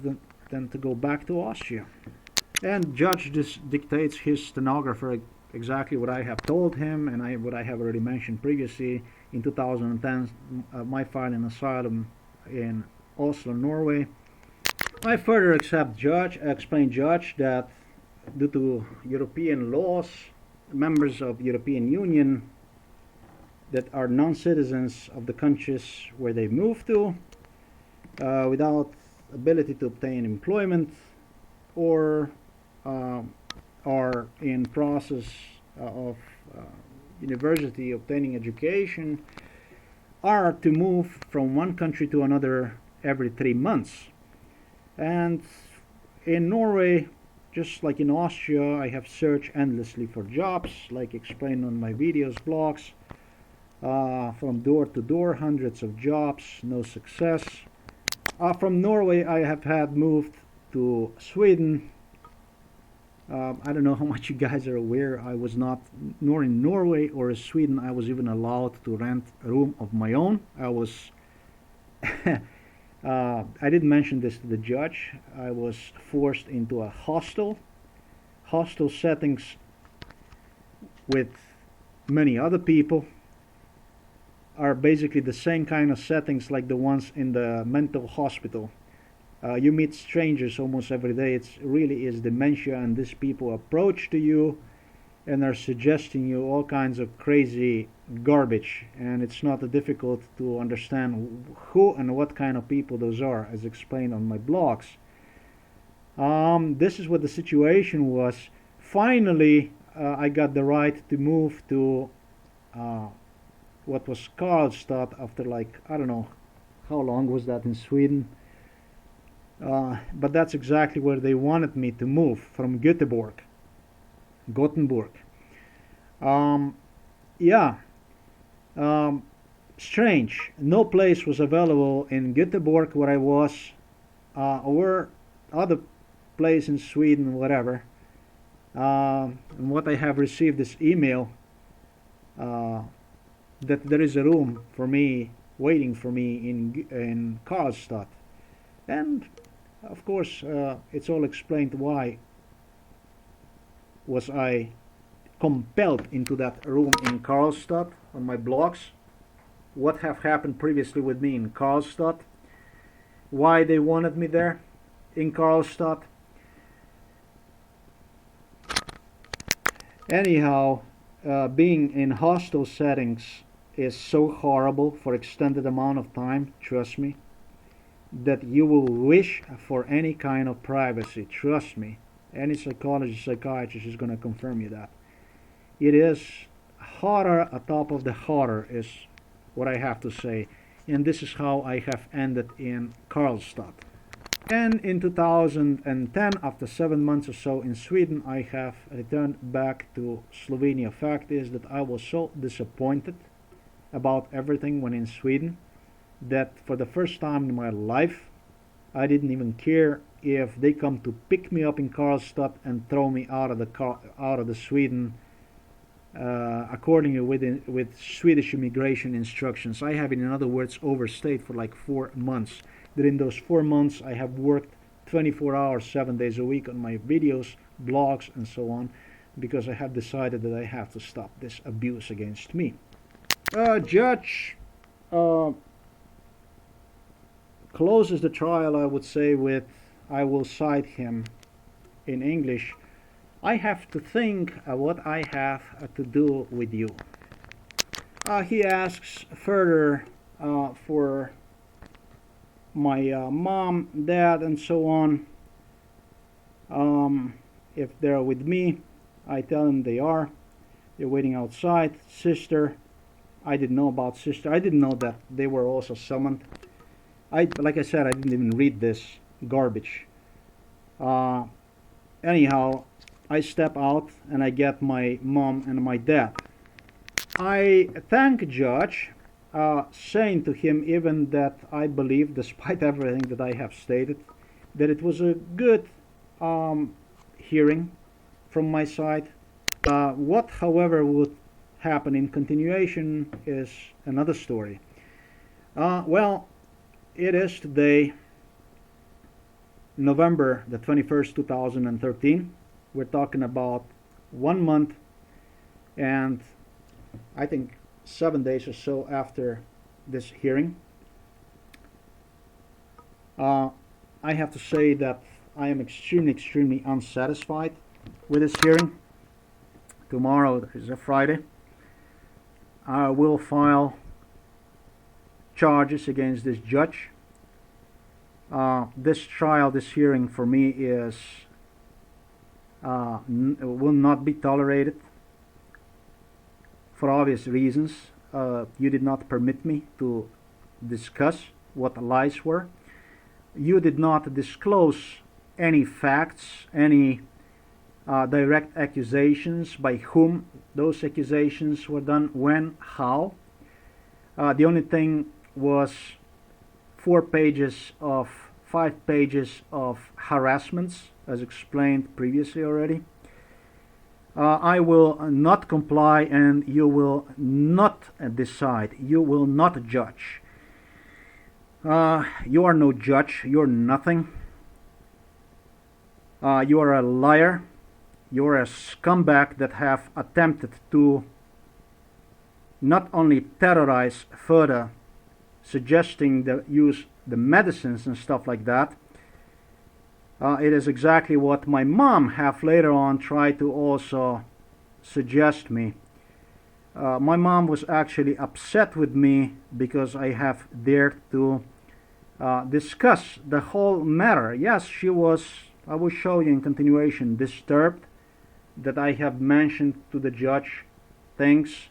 than to go back to Austria. And judge just dictates his stenographer exactly what I have told him and what I have already mentioned previously. In 2010, my filing asylum in Oslo, Norway. I further explain judge that due to European laws, members of European Union that are non-citizens of the countries where they move to, without ability to obtain employment, or are in process of university obtaining education, are to move from one country to another every 3 months. And in Norway, just like in Austria, I have searched endlessly for jobs, like explained on my videos, blogs, from door to door, hundreds of jobs, no success. From Norway, I have had moved to Sweden. I don't know how much you guys are aware. I was not, nor in Norway or in Sweden, I was even allowed to rent a room of my own. I was, I didn't mention this to the judge. I was forced into a hostel settings with many other people. Are basically the same kind of settings like the ones in the mental hospital. You meet strangers almost every day. It really is dementia, and these people approach to you and are suggesting you all kinds of crazy garbage, and it's not difficult to understand who and what kind of people those are, as explained on my blogs. This is what the situation was. Finally, I got the right to move to what was Karlstad after, like, I don't know how long was that in Sweden, but that's exactly where they wanted me to move, from Gothenburg. Yeah, strange. No place was available in Gothenburg where I was, or other place in Sweden, whatever. And what I have received is email that there is a room for me, waiting for me in Karlstad. And of course, it's all explained why was I compelled into that room in Karlstad on my blogs. What have happened previously with me in Karlstad, why they wanted me there in Karlstad. Anyhow, being in hostel settings is so horrible for extended amount of time, trust me, that you will wish for any kind of privacy, trust me. Any psychologist, psychiatrist is going to confirm you that. It is horror atop of the horror, is what I have to say. And this is how I have ended in Karlstad. And in 2010, after 7 months or so in Sweden, I have returned back to Slovenia. Fact is that I was so disappointed about everything when in Sweden that for the first time in my life, I didn't even care if they come to pick me up in Karlstad and throw me out of the Sweden, accordingly with Swedish immigration instructions. I have, in other words, overstayed for like 4 months. That in those 4 months I have worked 24 hours, 7 days a week on my videos, blogs, and so on, because I have decided that I have to stop this abuse against me. Judge closes the trial, I would say, with, I will cite him in English, I have to think what I have to do with you. He asks further for my mom, dad, and so on. If they're with me, I tell them they are. They're waiting outside. Sister, I didn't know about sister. I didn't know that they were also summoned. Like I said, I didn't even read this garbage. Anyhow, I step out and I get my mom and my dad. I thank judge, saying to him even that I believe, despite everything that I have stated, that it was a good hearing from my side. What, however, would happen in continuation is another story. Well, it is today, November the 21st, 2013. We're talking about 1 month and I think 7 days or so after this hearing. I have to say that I am extremely unsatisfied with this hearing. Tomorrow is a Friday. I will file charges against this judge. This trial, this hearing for me is will not be tolerated for obvious reasons. You did not permit me to discuss what the lies were. you did not disclose any facts, any direct accusations, by whom those accusations were done, when, how. The only thing was 5 pages of harassments, as explained previously already. I will not comply, and you will not decide. You will not judge. You are no judge. You're nothing. You are a liar. You are a scumbag that have attempted to not only terrorize further, suggesting the use the medicines and stuff like that. It is exactly what my mom have later on tried to also suggest me. My mom was actually upset with me because I have dared to discuss the whole matter. Yes, she was, I will show you in continuation, disturbed that I have mentioned to the judge things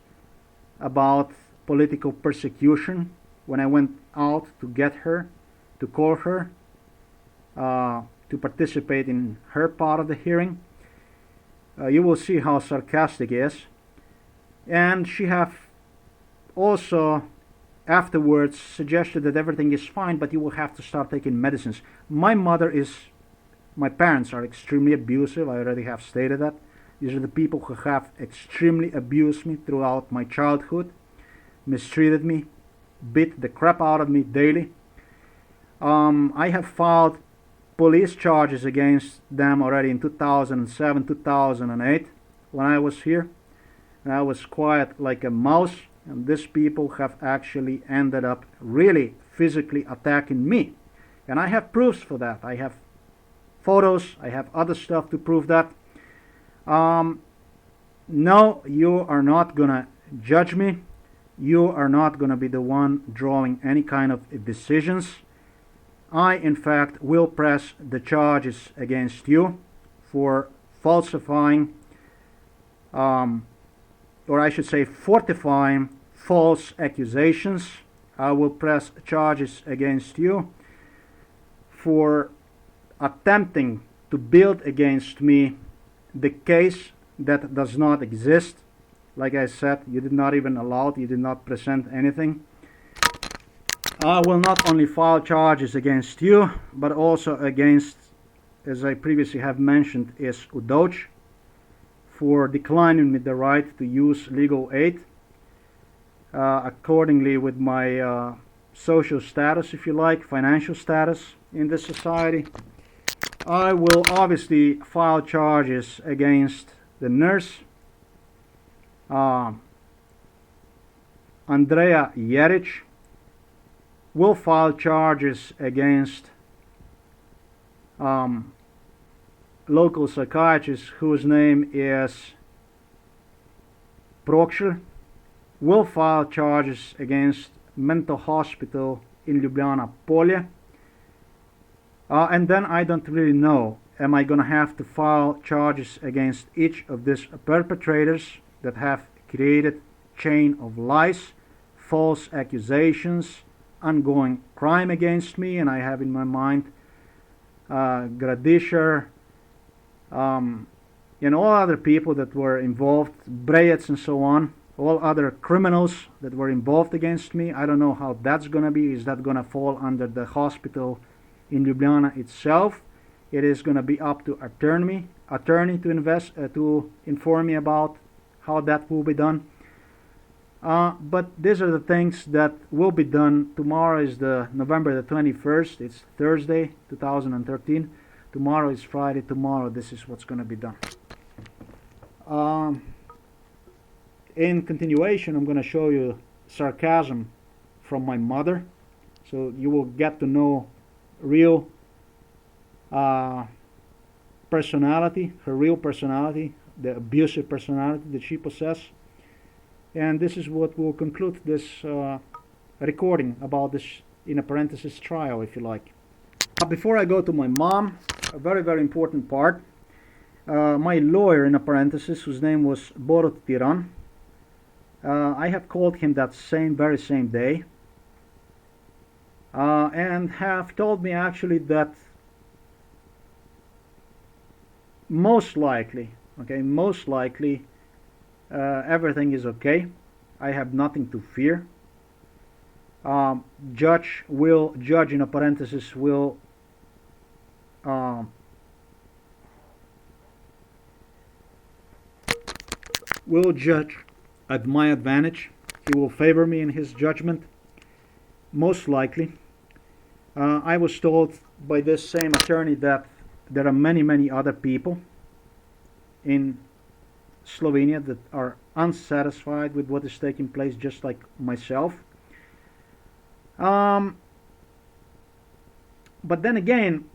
about political persecution when I went out to get her, to call her, to participate in her part of the hearing. You will see how sarcastic it is. And she have also afterwards suggested that everything is fine, but you will have to start taking medicines. My parents are extremely abusive. I already have stated that. These are the people who have extremely abused me throughout my childhood, mistreated me, beat the crap out of me daily. I have filed police charges against them already in 2007, 2008 when I was here. And I was quiet like a mouse, and these people have actually ended up really physically attacking me. And I have proofs for that. I have photos, I have other stuff to prove that. No, you are not gonna judge me. You are not gonna be the one drawing any kind of decisions. I, in fact, will press the charges against you for falsifying, or I should say fortifying false accusations. I will press charges against you for attempting to build against me the case that does not exist. Like I said, you did not even allow it, you did not present anything. I will not only file charges against you, but also against, as I previously have mentioned, is Udoch for declining me the right to use legal aid accordingly with my social status, if you like, financial status in this society. I will obviously file charges against the nurse, Andrea Jeric. Will file charges against local psychiatrist whose name is Prokšelj. Will file charges against mental hospital in Ljubljana Polje. And then I don't really know, am I gonna have to file charges against each of these perpetrators that have created chain of lies, false accusations, ongoing crime against me, and I have in my mind Gradischer, and all other people that were involved, Brejec and so on, all other criminals that were involved against me. I don't know how that's gonna be. Is that gonna fall under the hospital in Ljubljana itself? It is gonna be up to attorney to inform me about how that will be done. But these are the things that will be done. Tomorrow is the November the 21st. It's Thursday, 2013. Tomorrow is Friday. Tomorrow this is what's going to be done. In continuation, I'm going to show you sarcasm from my mother. So you will get to know real personality, her real personality, the abusive personality that she possesses. And this is what will conclude this recording about this, in a parenthesis, trial, if you like. Before I go to my mom, a very, very important part. My lawyer, in a parenthesis, whose name was Borut Tiran, I have called him that very same day. and have told me actually that most likely, okay, most likely everything is okay. I have nothing to fear. Judge in a parenthesis um, will judge at my advantage. He will favor me in his judgment, most likely. I was told by this same attorney that there are many, many other people in Slovenia that are unsatisfied with what is taking place, just like myself. But then again,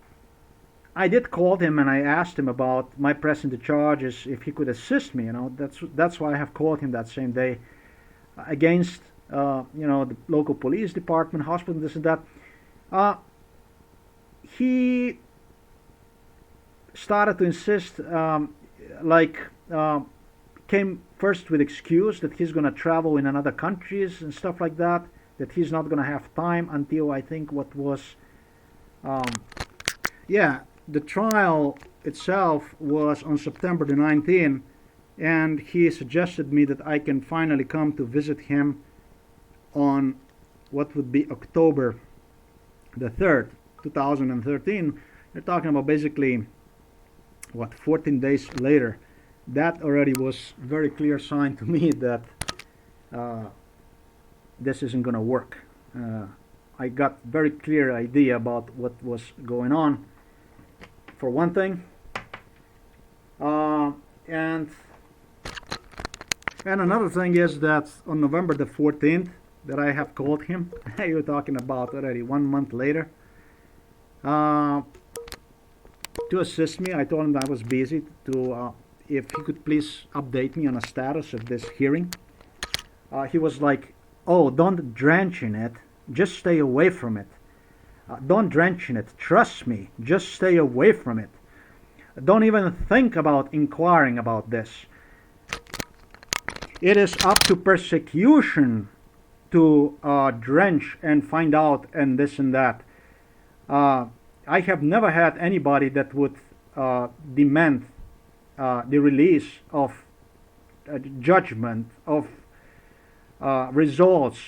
I did call him and I asked him about my pressing the charges, if he could assist me. That's why I have called him that same day against the local police department, hospital, this and that. He started to insist, came first with excuse that he's going to travel in another countries and stuff like that, that he's not going to have time until I think what was, the trial itself was on September the 19th, and he suggested me that I can finally come to visit him on what would be October the 3rd, 2013. You're talking about basically, 14 days later. That already was very clear sign to me that this isn't going to work. I got very clear idea about what was going on, for one thing. And another thing is that on November the 14th that I have called him, you're talking about already 1 month later, to assist me. I told him that I was busy, to if he could please update me on the status of this hearing. He was like, oh, don't drench in it, just stay away from it. Don't drench in it, trust me, just stay away from it. Don't even think about inquiring about this. It is up to persecution to drench and find out and this and that. I have never had anybody that would demand the release of judgment, of results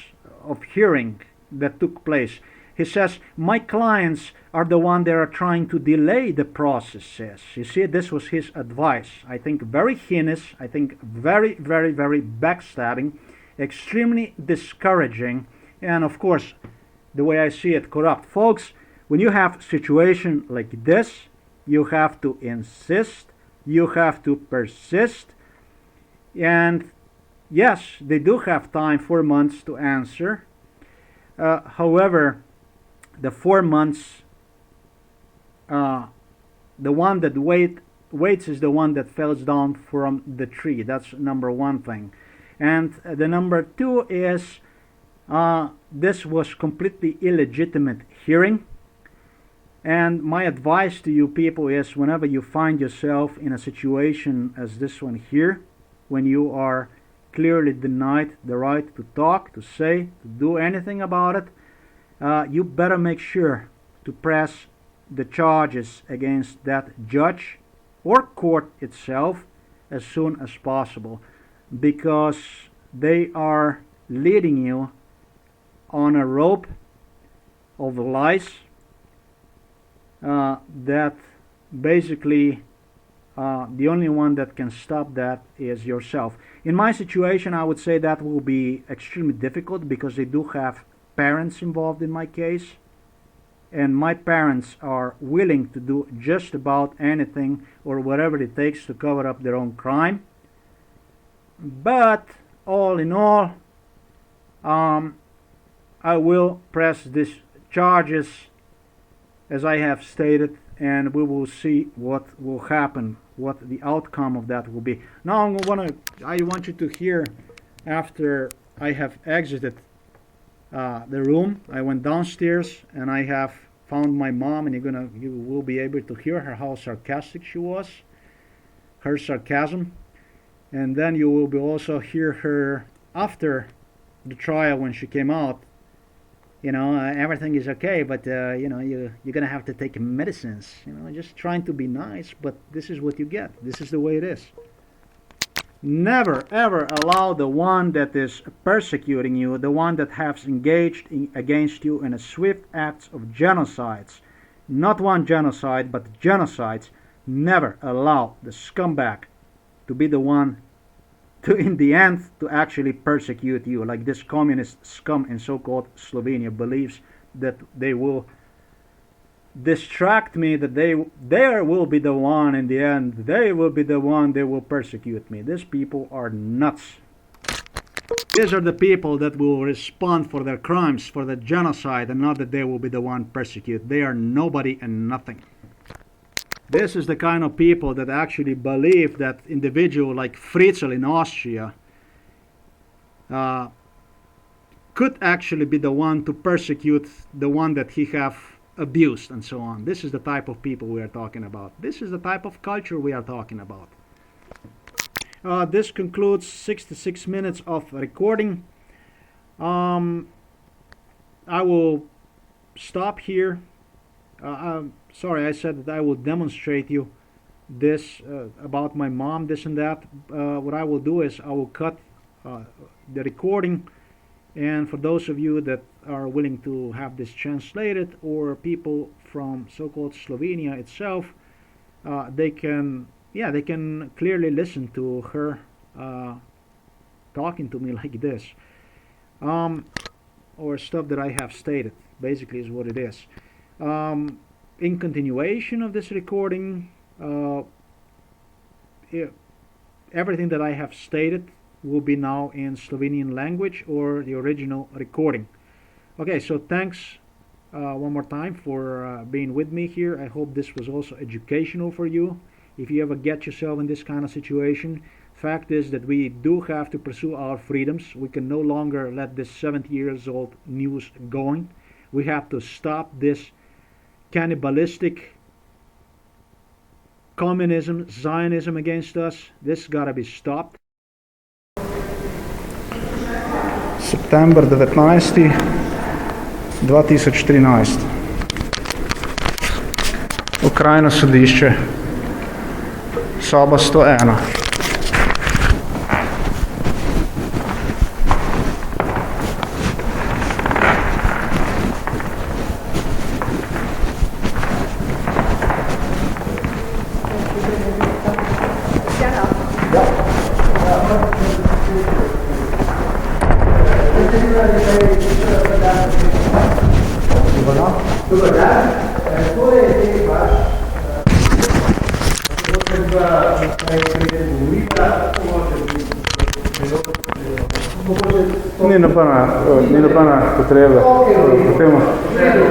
of hearing that took place. He says, my clients are the one that are trying to delay the processes. You see, this was his advice. I think very heinous, I think very, very, very backstabbing, extremely discouraging, and of course, the way I see it, corrupt. Folks, when you have a situation like this, you have to insist, you have to persist, and yes, they do have time, 4 months to answer. However, the 4 months, the one that waits is the one that falls down from the tree. That's number one thing. And the number two is this was completely illegitimate hearing. And my advice to you people is, whenever you find yourself in a situation as this one here, when you are clearly denied the right to talk, to say, to do anything about it, you better make sure to press the charges against that judge or court itself as soon as possible, because they are leading you on a rope of lies that basically the only one that can stop that is yourself. In my situation, I would say that will be extremely difficult, because they do have parents involved in my case, and my parents are willing to do just about anything or whatever it takes to cover up their own crime. But all in all, I will press these charges as I have stated, and we will see what will happen, what the outcome of that will be. Now I want you to hear, after I have exited the room, I went downstairs and I have found my mom, and you will be able to hear her, how sarcastic she was, her sarcasm, and then you will be also hear her after the trial when she came out, everything is okay, but you're gonna have to take medicines. Just trying to be nice, but this is what you get. This is the way it is. Never ever allow the one that is persecuting you, the one that has engaged against you in a swift acts of genocides, not one genocide, but genocides. Never allow the scumbag to be the one to, in the end, to actually persecute you, like this communist scum in so-called Slovenia believes that they will distract me, that they will be the one in the end, they will be the one, they will persecute me. These people are nuts. These are the people that will respond for their crimes, for the genocide, and not that they will be the one persecute. They are nobody and nothing. This is the kind of people that actually believe that individual like Fritzl in Austria could actually be the one to persecute the one that he have abused and so on. This is the type of people we are talking about. This is the type of culture we are talking about. This concludes 66 minutes of recording. I will stop here. Sorry, I said that I will demonstrate you this about my mom, this and that. What I will do is I will cut the recording, and for those of you that are willing to have this translated, or people from so-called Slovenia itself, they can clearly listen to her talking to me like this, or stuff that I have stated. Basically, is what it is. In continuation of this recording, everything that I have stated will be now in Slovenian language or the original recording. Okay, so thanks one more time for being with me here. I hope this was also educational for you. If you ever get yourself in this kind of situation, fact is that we do have to pursue our freedoms. We can no longer let this 70 years old news going. We have to stop this cannibalistic communism, Zionism against us. This gotta be stopped. September 19. 2013. Okrajno sodišče, soba 101. Ni nobena potrebe.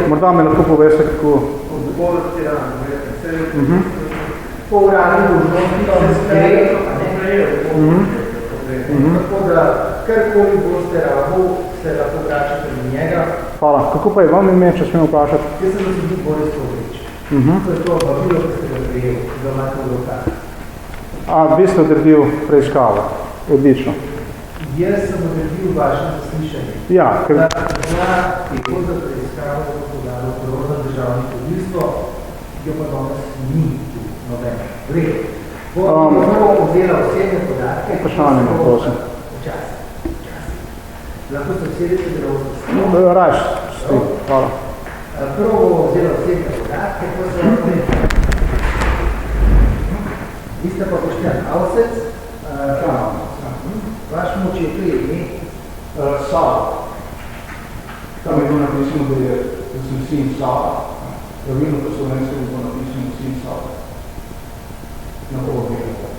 Morda mi lahko poveste, kako... Po uradni dolžnosti se sprejeto, tako da karkoli boste rabo, se lahko vračate na njega. Hvala. Kako pa je vam ime, če smem vprašati? Jaz sem zasebnik Boris Kovič. To je to vabilo, ki ste ga prijel, da imate v rokah. Vi ste odredil preiskavo. Odlično. Jaz sem odredil vaše zaslišanje. Ja, ker... Za teko za preiskavo je podalo Prorozno državno tožilstvo, ki jo pa danes ni tu noben. Gled, bom vzela osebne podatke, vprašanje, prosim. Čas. Lahko se vsedete, da lahko Rajš, stik, hvala. Prvo bom vzela osebne podatke, ko se vam nekaj. Vi ste pa Boštjan Avsec, vaš moč je to ime? Sava. Tam je bilo napisano, da sem sin Sava. Pravilno po slovensko je bilo napisano sin Sava. Na ovo bilo.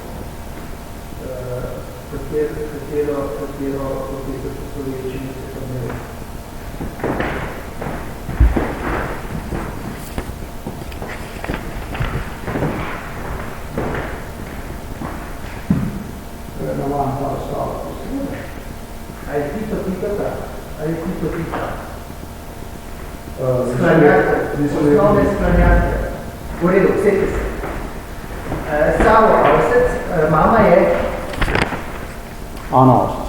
Katero poslovečenje ste pa imeli? A je Tito Titota? A je Tito Tita? Sklanjate, osnovne sklanjate. V redu, vsete se. Savo Avsec, mama je? Ana Avsec.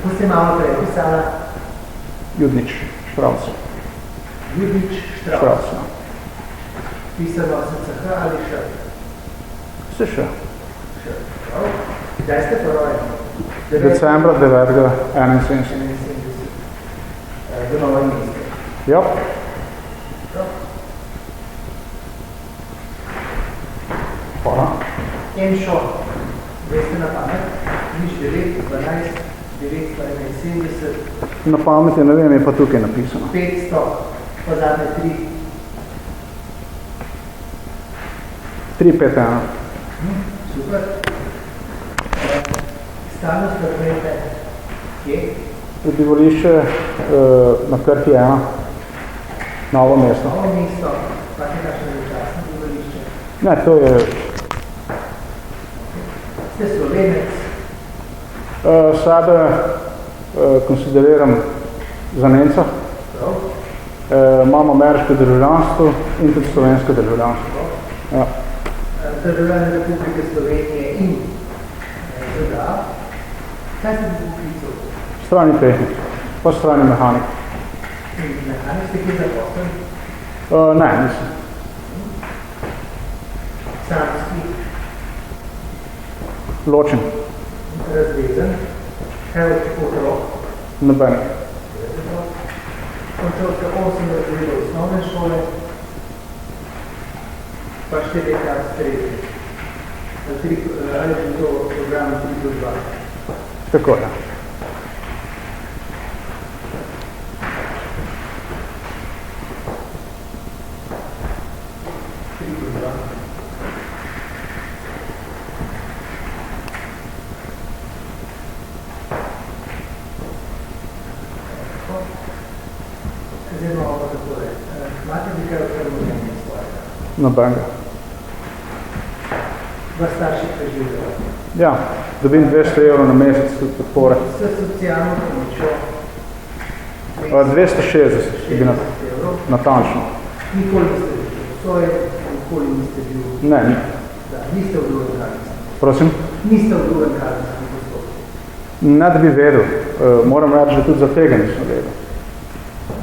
Kako ste mama prepisala? Judnič. Štravc. Ljubič Štravc. Štravc, ja. Pisano SCH ali Š? Vse še. Kdaj ste pa rojeni? Decembra 9. 71. Do Nove mesta. Ja. Hvala. En šok, veste na pamet, nič 9, 12, 971. Na pameti ne vem, je pa tukaj napisano. 500, pa zadnje 3. 351. Super. Stalnost vrnete, kje? Prebivališče na Krki 1. Novo mesto. Novo mesto, pa je kakšno začasno prebivališče? Ne, to je... Ste Slovenec? Sebe konsideriram za Nemca. Imam ameriško državljanstvo in tudi slovensko državljanstvo. Ja. Državljane Republike Slovenije in ZDA. Kaj ste bi poklical? Strani tehnik, pa strani mehanik. In mehanik ste kje zaposlen? Ne, nisem. Samski? Ločen. Razvezen? Kaj od otrok? Noben. Končal ste 8 razredov osnovne šole, pa 4 krat srednje. Ali je to program 3+2? Tako, ja. Zdaj malo pa takole. Imate bi kaj od premoženja svojega? Nobenega. Vas starši preživljajo? Ja, dobim 200 evrov na mesec tudi podpore. S socialno pomočjo? 260 bi natančno. Nikoli niste bil obsojen, nikoli niste bil... Ne, ni. Da, niste v drugem kazenskem. Prosim? Niste v drugem kazenskem postopku. Ne, da bi vedel. Moram reči, da tudi za tega nisem vedel.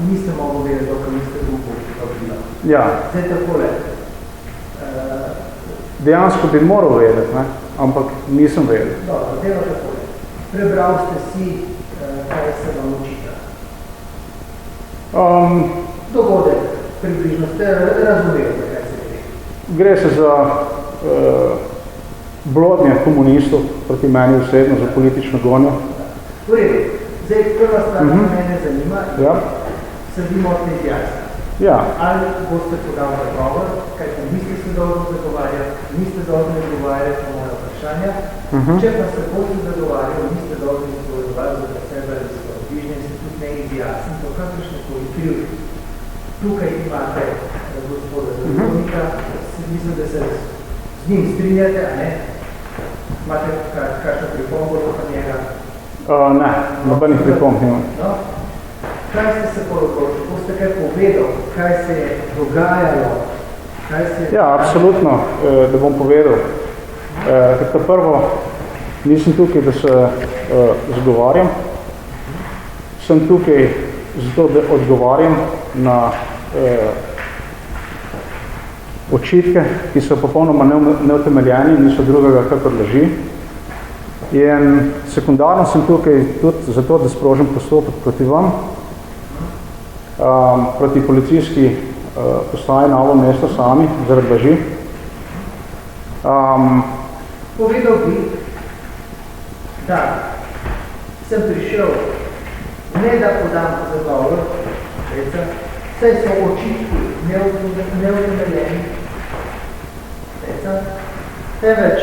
Niste mogli vedeti, dokaj niste drugo. Ja. Zdaj takole. Dejansko bi moral vedeti, ne? Ampak nisem vedel. Dobro, delo takole. Prebral ste si, kaj se vam učita. Dogodek, približno ste razumeli, kaj se gre. Gre se za blodnje komunistov proti meni osebno, za politično gonjo. V redu. Zdaj, prva stvar, ki mene zanima, ja. Sedimo od teh jasno. Ja. Ali boste podali zagovor, kajte niste se dolžni zagovarjati, niste dolžni odgovarjati na moje vprašanja. Če pa se boste zagovarjali, niste dolžni zagovarjati za sebe ali svoje bližnje, se tudi ne izjasni, to kakršne koli krivde. Tukaj imate gospoda Zagovornika, mislim, da se z njim strinjate, a ne? Imate kakšno pripombo do njega? Ne, nobenih pripomb nimam. No? Kaj ste se poročili? Boste kaj povedal? Kaj se je dogajalo? Kaj se je... Ja, absolutno, da bom povedal. Tako prvo, nisem tukaj, da se zgovarjam. Sem tukaj zato, da odgovarjam na očitke, ki so popolnoma neutemeljeni, niso drugega kakor laži. In sekundarno sem tukaj tudi zato, da sprožim postopek proti vam, proti policijski postaji Novo mesto sami, zaradi laži. Povedal bi, da sem prišel ne da podam zagovor, saj so očitki neutemeljeni, temveč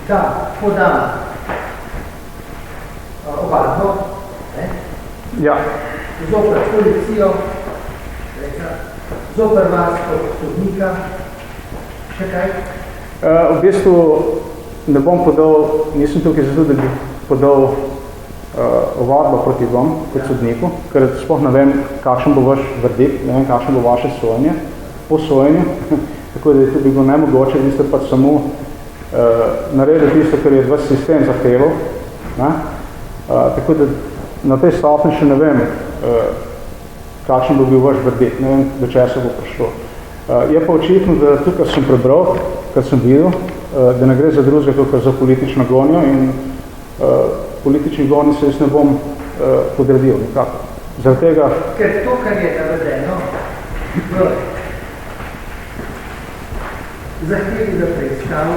da podam ovadbo, ja. Zoper policijo, zoper vas kot sodnika, še kaj? V bistvu ne bom podal, nisem tukaj zato, da bi podal ovadbo proti vam kot sodniku, ker sploh ne vem, kakšen bo vaš verdikt, ne vem, kakšen bo vaše sojenje, po sojenju, tako da je to bi bilo nemogoče, vi ste pač samo naredili tisto, kar je vaš sistem zahteval, ne? Tako da na tej stopni še ne vem, kakšen bi bil vaš verdikt, ne vem, do česa bo prišlo. Je pa očitno, da tukaj, kar sem prebral, kar sem videl, da ne gre za drugega, kot za politično gonjo in politični gonji se jaz ne bom podredil nekako. Zaradi tega... Ker to, kar je navedeno v zahtevi za preiskavo,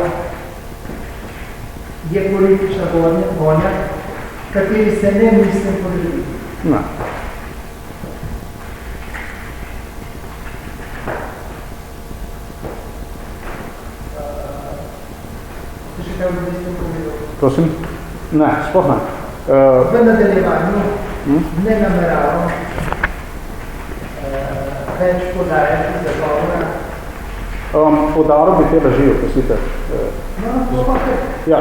je politična gonja, kateri se ne mislim podrediti. Ne. Še kaj bi mislim povedal? Prosim? Ne, sploh ne. V nadaljevanju ne nameravam več podajati zagovora. Podaril bi te lažijo, prosite. No, to pa kaj? Ja.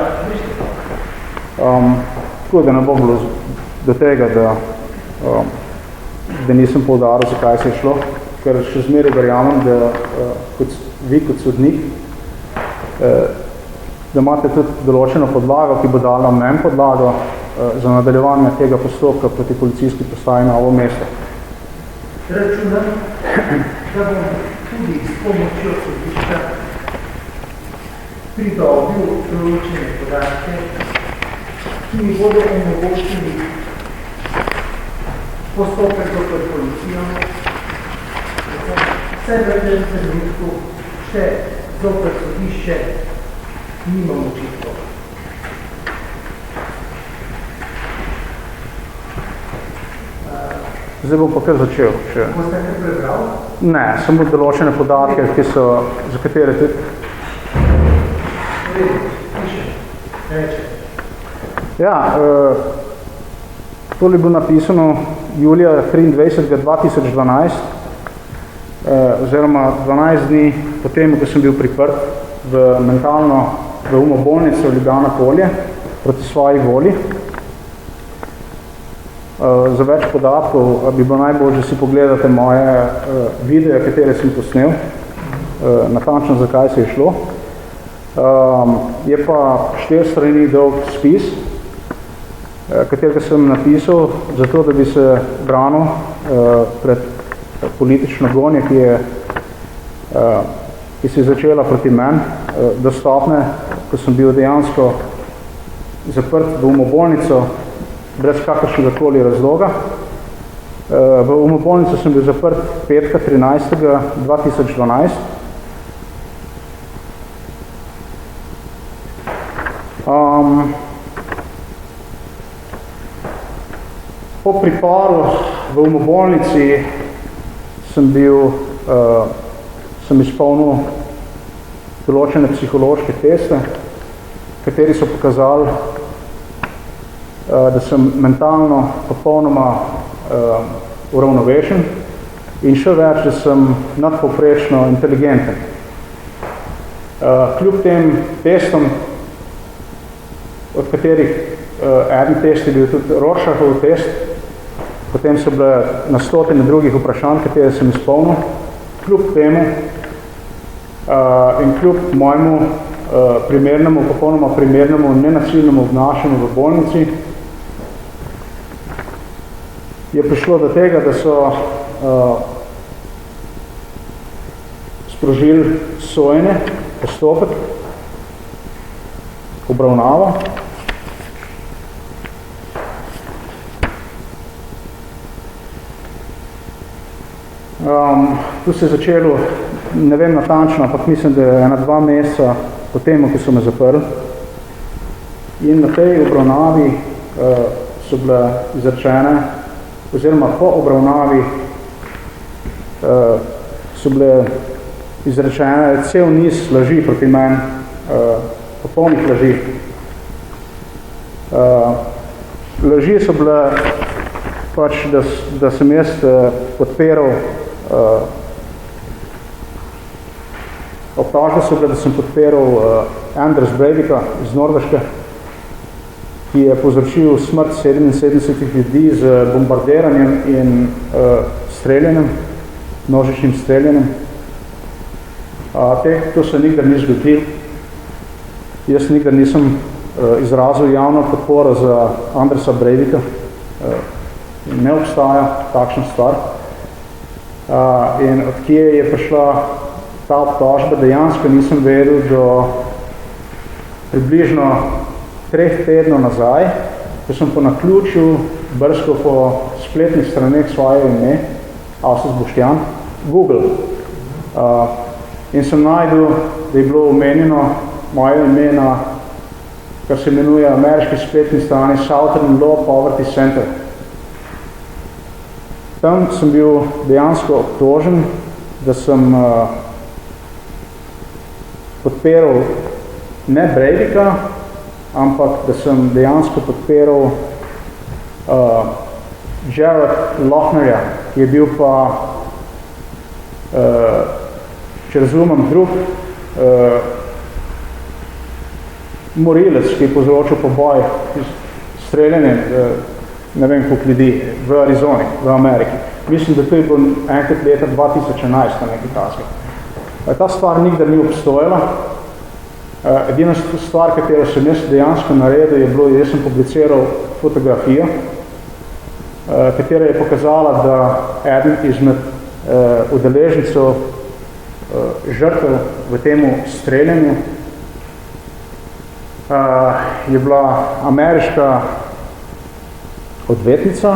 Tako da ne bo bilo do tega, da nisem poudaril, zakaj se je šlo, ker še zmeraj verjamem, da vi kot sodnik, da imate tudi določeno podlago, ki bo dala mnem podlago za nadaljevanje tega postopka proti policijski postaji Novo mesto. Računam, da bom tudi s pomočjo sodišča pridobil določene podatke, ki mi bodo omogočili postopek zoper policijo, vse v tem trenutku še zoper sodišče nimam očitkov. Zdaj bom pa kar začel. Boste kaj prebral? Ne, samo določene podatke, ki so, za katere tudi... Ja, tole je bilo napisano julija 23. 2012, oziroma 12 dni potem, ko sem bil priprt v umobolnico Ljubljana Polje proti svoji volji. Za več podatkov bi bilo najbolj, da si pogledate moje videe, katere sem posnel, natančno zakaj se je šlo. Je pa 4 strani dolg spis, katerega sem napisal, zato da bi se branil pred politično gonjo, ki se je začela proti meni do stopnje, ko sem bil dejansko zaprt v umobolnico brez kakršnega koli razloga. V umobolnico sem bil zaprt 5. 13. 2012. Po priporu v umobolnici sem izpolnil določene psihološke teste, kateri so pokazali, da sem mentalno popolnoma uravnovešen in še več, da sem nadpovprečno inteligenten. Kljub tem testom, od katerih eden test je bil tudi Rorschachov test, potem so bile na stotine drugih vprašanj, katere sem izpolnil, kljub temu in kljub mojemu primernemu, popolnoma primernemu, nenasilnemu obnašanju v bolnici, je prišlo do tega, da so sprožili sojenje, postopek, obravnavo. Tu se je začelo, ne vem natančno, ampak mislim, da je 1-2 meseca po tem, ko so me zaprli. In na tej obravnavi so bile izrečene, oziroma po obravnavi so bile izrečene cel niz laži proti meni, popolnih laži. Laži so bile pač, da sem jaz podpiral, obtožbe so bile, da sem podpiral BREIVIKA iz Norveške, ki je povzročil smrt 77 ljudi z bombardiranjem in streljanjem, množičnim streljanjem. To se nikdar ni zgodil. Jaz nikdar nisem izrazil javno podporo za BREIVIKA. Ne obstaja takšna stvar. In odkje je prišla ta obtožba, dejansko nisem vedel do približno 3 tednov nazaj, ko sem po naključju brskal po spletnih straneh svoje ime, Avses Boštjan, Google. In sem najdel, da je bilo omenjeno moje ime na, kar se imenuje ameriški spletni strani Southern Law Poverty Center. Tam sem bil dejansko obtožen, da sem podpiral ne Breivika, ampak da sem dejansko podpiral Jared Lohnerja, ki je bil pa, če razumem, drug morilec, ki je povzročil poboj, streljanje, ne vem koliko ljudi, v Arizoni, v Ameriki. Mislim, da to je bilo enkrat leta 2011 na nekaj tasga. Ta stvar nikdar ni obstojala. Edina stvar, katero sem jaz dejansko naredil, je bilo, jaz sem publiciral fotografijo, katera je pokazala, da eden izmed udeležencev žrtev v temu streljanju je bila ameriška odvetnica,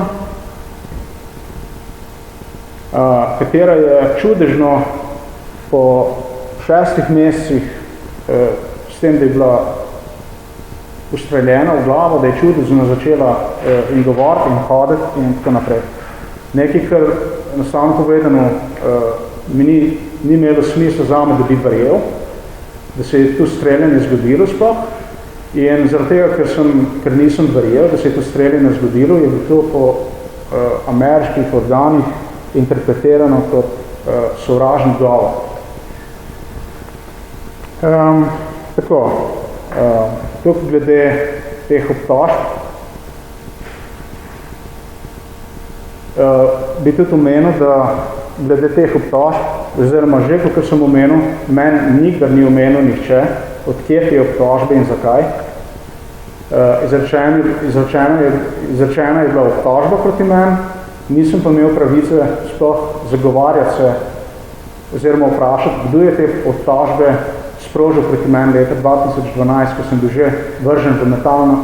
katera je čudežno po 6 mesecih s tem, da je bila ustreljena v glavo, da je čudežno začela in govoriti in hoditi in tako naprej. Nekaj, kar enostavno povedano mi ni imelo smisla zame, da bi verjel, da se je to streljanje zgodilo sploh. In zaradi tega, ker nisem verjel, da se je to streljanje zgodilo, je bilo to po ameriških organih interpretirano kot sovražni govor. Tako, tukaj glede teh obtožb bi tudi omenil, da glede teh obtožb, oziroma že, kot sem omenil, meni nikdar ni omenil nihče, odkje te obtožbe in zakaj. Izrečena je bila obtožba proti meni, nisem pa imel pravice sploh zagovarjati se oziroma vprašati, kdo je te obtožbe sprožil proti meni leta 2012, ko sem bil že vržen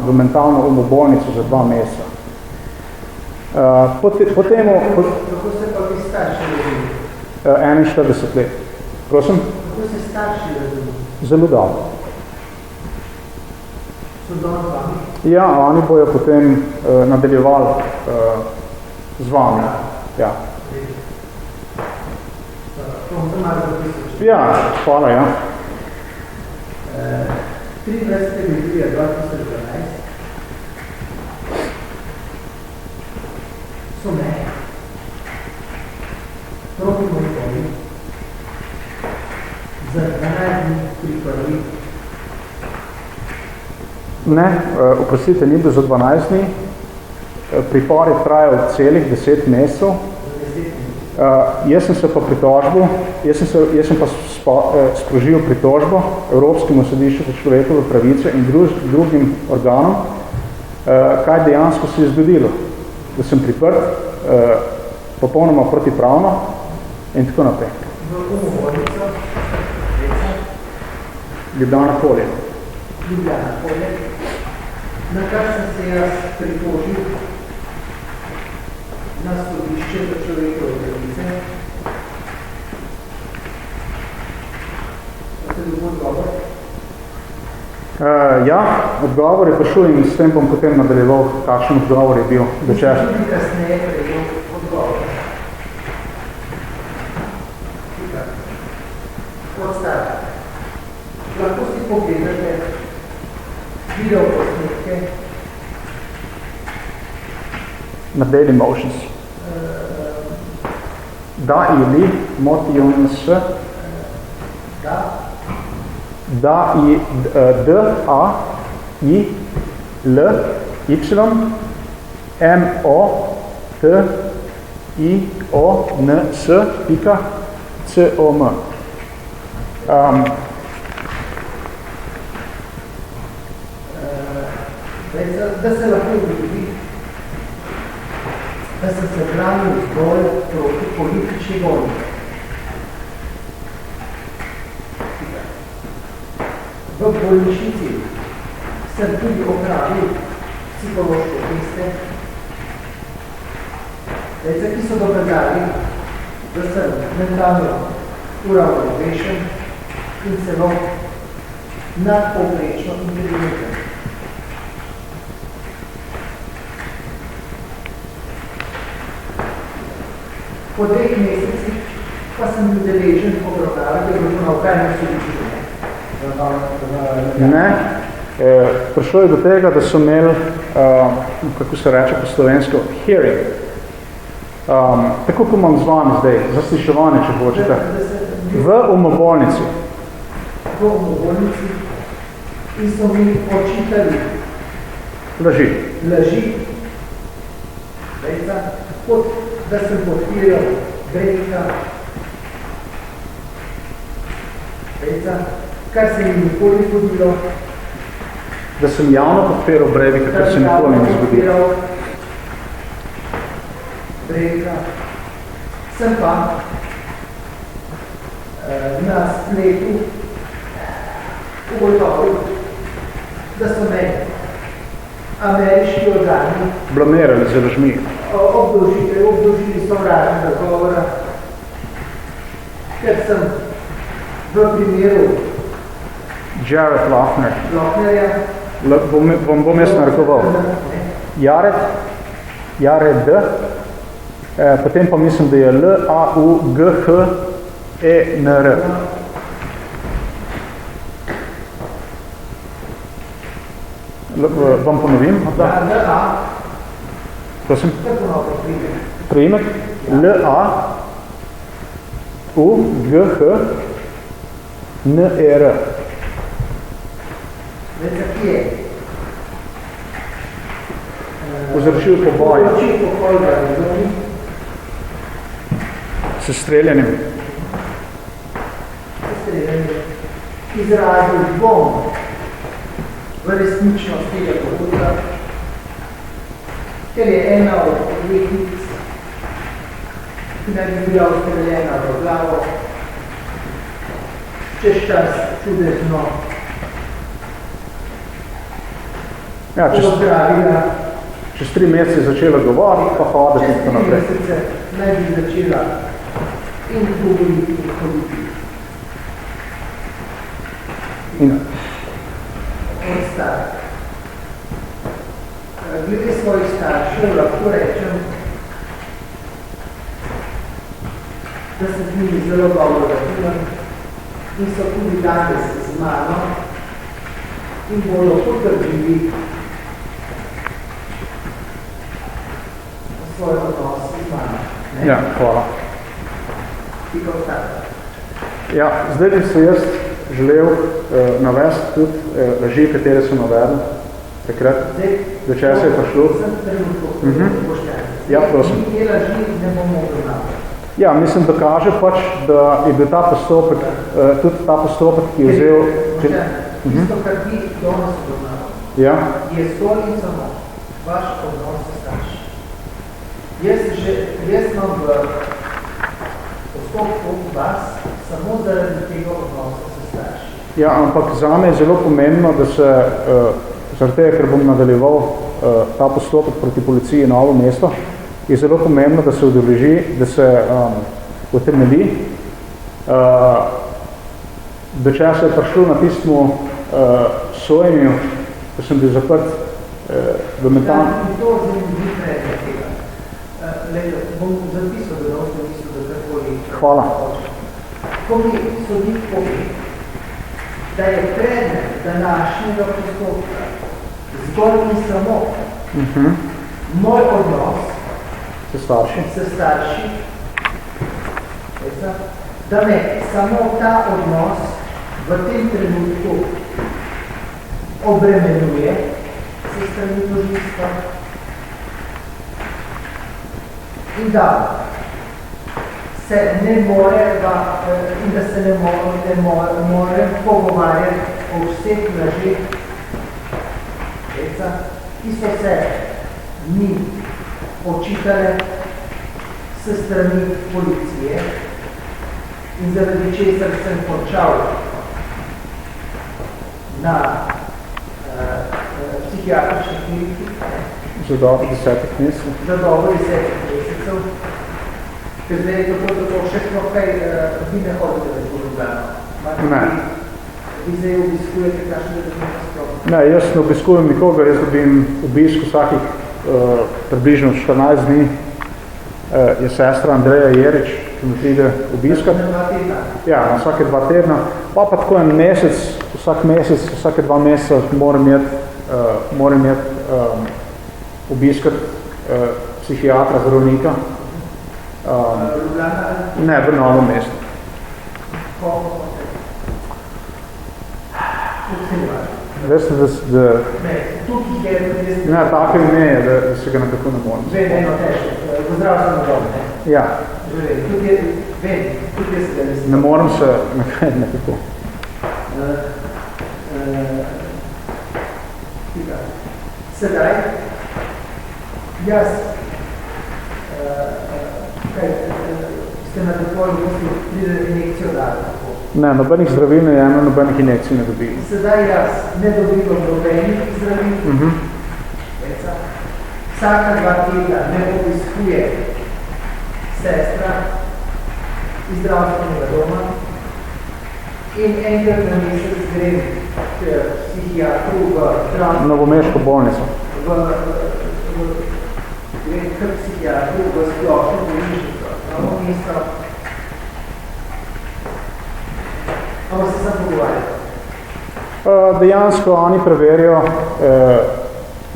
v mentalno umobolnico za 2 meseca. Kako se pa ti starši razumeli? 41 let. Prosim? Kako se starši razumeli? Zelo dobro. So dobro z vami? Ja, oni bojo potem nadaljevali z vami. Ja. To bom malo zapisal. Ja, hvala, ja. 23. julija 2012 so me proti mojkovi za 12 dni priprli. Ne, oprostite, ni bil za 12 dni. Pripor je trajal celih 10 mesecev. Jaz sem se pa pritožbo, jaz sem pa sprožil pritožbo Evropskemu sodišču za človekove pravice in drugim organom, kaj dejansko se je zgodilo, da sem priprt, popolnoma protipravno in tako naprej. Ljubljana polje. Ljubljana polje, na kar sem se jaz pritožil na sodišče za človekove pravice. Pa se dobil odgovor? Ja, odgovor je prišel in s tem bom potem nadaljeval, kakšen odgovor je bil. Mislim, tudi kasneje prejel odgovor. Odstavek. Lahko si pogledate video posnetke na Daily Motions. Da ili motion s da i d a i l y m o t i o n s pika c o m. Da se lahko vidi, da sem se branil zgolj proti politični vojni. V bolnišnici sem tudi opravil psihološke teste, ki so dokazali, da sem mentalno uravnovešen in celo nadpovprečno inteligenten. Po 2 mesecih pa sem bil deležen obravnave, da je bilo na okrajnem sodišču. Ne. Prišlo je do tega, da so imeli, kako se reče po slovensko, hearing. Tako kot imam z vami zdaj, zasliševanje, če hočete. V umobolnici. V umobolnici in so mi očitali laži. Kot da sem podpiral BREIVIKA, kar se mi nikoli zgodilo. Da sem javno podpiral BREIVIKA, kar se nikoli ne zgodilo. BREIVIKA. Sem pa na spletu ugotovil, da so me ameriški organi blamirali z lažmi. Obdolžili sovražnega govora, ker sem v primeru Jared Lochnerja bom jaz narekoval. Jared, potem pa mislim, da je L-A-U-G-H-E-N-R. Vam ponovim? L-A. Prosim? Priimek. L-A-U-G-H-N-E-R. Kje je? Povzročil poboj. S streljanjem. Izrazil dvom v resničnost tega pogodka, ker je ena od odvetnic, ki naj bi bila ustreljena v glavo, čez čas čudezno pozdravila. Čez 3 mesece je začela govoriti, pa hoditi in tako naprej. Čez 3 mesece naj bi začela in govoriti in hoditi. Glede svojih staršev lahko rečem, da sem z njimi zelo dobro razumem in so tudi danes z mano in bodo potrdili svoj odnos z mano. Ja, hvala. Ja, zdaj bi se jaz želel navesti tudi laži, katere so navedli takrat, do časa je prišlo. Ja, prosim. Ja, mislim, da kaže pač, da je bil ta postopek, tudi ta postopek, ki je vzel... Tisto, kar vi danes obravnavate, je zgolj in samo vaš odnos s starši. Jaz imam v postopku vas samo zaradi tega odnosa s starši. Ja, ampak zame je zelo pomembno, da se, zaradi tega, ker bom nadaljeval ta postopek proti policiji Novo mesto, je zelo pomembno, da se udeleži, da se utemelji, do časa je prišlo na tistmu sojenju, ko sem bil zaprt v mentalno. To zanimljiv predmet tega. Bom zapisal, da v smislu, da karkoli... Hvala. Ko mi sodnik pove, da je predmet današnjega postopka zgolj in samo moj odnos s starši, da me samo ta odnos v tem trenutku obremenjuje se strani tožilstva in da se ne more pogovarjati o vseh lažeh, ki so se mi očitale s strani policije in zaradi česar sem končal na psihiatrični kliniki. Za dobro 10 mesecev. Za dobro 10 mesecev. Ker zdaj je to še kaj, vi ne hodite v Ljubljano. Ne. Vi zdaj obiskujete kakšne različne stroke? Ne, jaz ne obiskujem nikogar, jaz dobim obisk vsakih približno 14 dni. Je sestra Andreja Jerič, ki mi pride obiskat. Na 2 tedna? Ja, na vsake 2 tedna. Pa tako en mesec, vsake 2 meseca moram imeti obiskat psihiatra, zdravnika. Ne, v Novem mestu. Veste, da... Ne, tako ime je, da se ga nekako ne moram. Eno težko, v zdravstveno dobu, ne? Ja. Tudi je se da ne moram se nekako. Sedaj, jaz, ste na takoj pride injekcijo dali. Ne, nobenih zdravil ne jemljem, nobenih injekcij ne dobim. Sedaj jaz ne dobivam nobenih zdravil. Vsaka 2 tedna me obiskuje sestra iz zdravstvenega doma in enkrat na mesec grem k psihiatru v Novomeško bolnico. Grem k psihiatru v splošno bolnišnico. Novo mesto. Ampak se sam pogovarjati. Dejansko oni preverijo,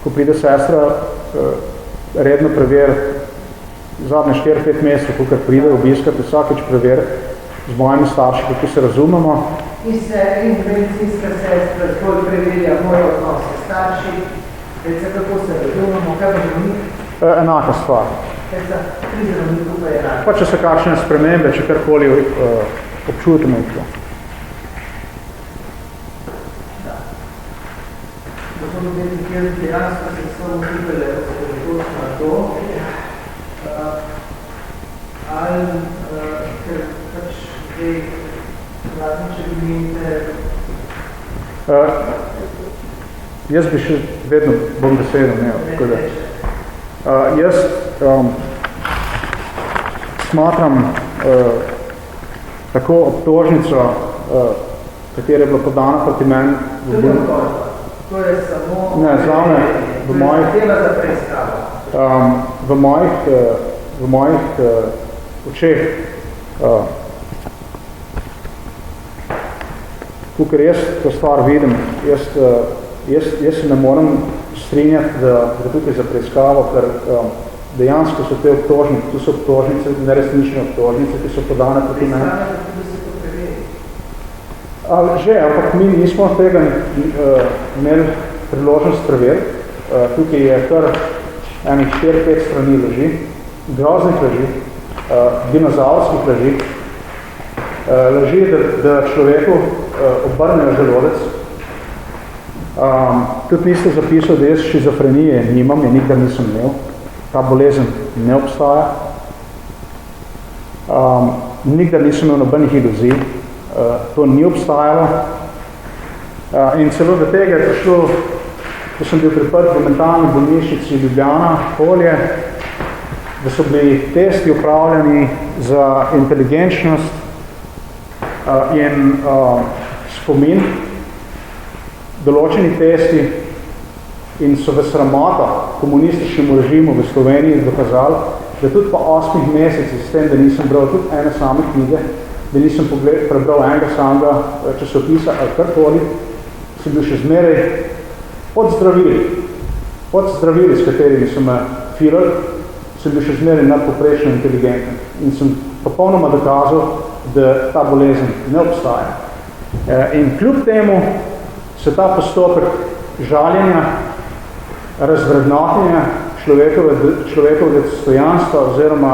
ko pride sestra, redno preveri zadnje 4-5 mesecev, ko pride obiskati, vsakeč preveri z mojimi starši, kako se razumemo. In medicinska sestra zgolj preverja moje odnose s starši, kako se razumemo, kaj pa zdravnik? Enaka stvar. Pri zdravniku pa je enaka. Pa če se kakšne spremembe, če karkoli občutimo. Dejansko se samo vipele na to, ali ker pač zdaj če bi imite... Jaz bi še vedno bom besedo, jaz smatram tako obtožnico, katera je bila podana proti meni To je samo... Ne, zame, v mojih očeh, tukaj jaz to stvar vidim, jaz se ne moram strinjati, da tukaj za preiskavo, ker dejansko so te obtožnice, tu so obtožnice, neresnične obtožnice, ki so podane proti meni. Ampak mi nismo tega imeli priložnost preveriti. Tukaj je kar enih 4-5 strani laži, groznih laži, dinozaurskih laži, laži, da človeku obrnejo želodec. Tudi niste zapisali, da jaz šizofrenije nimam, je nikdar nisem imel. Ta bolezen ne obstaja. Nikdar nisem imel nobenih iluzij. To ni obstajalo. In celo do tega je prišlo, ko sem bil priprt v mentalni bolnišnici Ljubljana, polje, da so bili testi upravljeni za inteligenčnost in spomin, določeni testi, in so v sramota komunističnemu režimu v Sloveniji dokazali, da tudi po 8 mesecih s tem, da nisem bral tudi ene same knjige, da nisem prebral enega samega časopisa ali karkoli, sem bil še zmeraj pod zdravili, s katerimi so me filali, sem bil še zmeraj nadpoprečno inteligenten in sem popolnoma dokazal, da ta bolezen ne obstaja. In kljub temu se ta postopek žaljenja, razvrednotenja človekove dostojanstva oziroma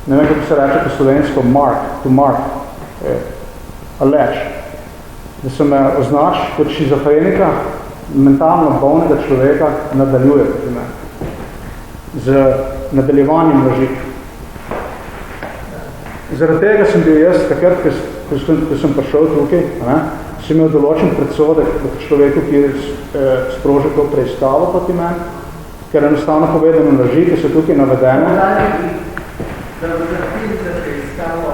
ne vem, kako se reče po slovensko, allege, da se me označi kot šizofrenika, mentalno bolnega človeka nadaljuje proti meni. z nadaljevanjem laži. Zaradi tega sem bil jaz, takrat, ko sem prišel tukaj, sem imel določen predsodek proti človeku, ki je sprožil to preiskavo proti meni, ker enostavno povedano laži, ki so tukaj navedene. Da vzakljivim za preiskavo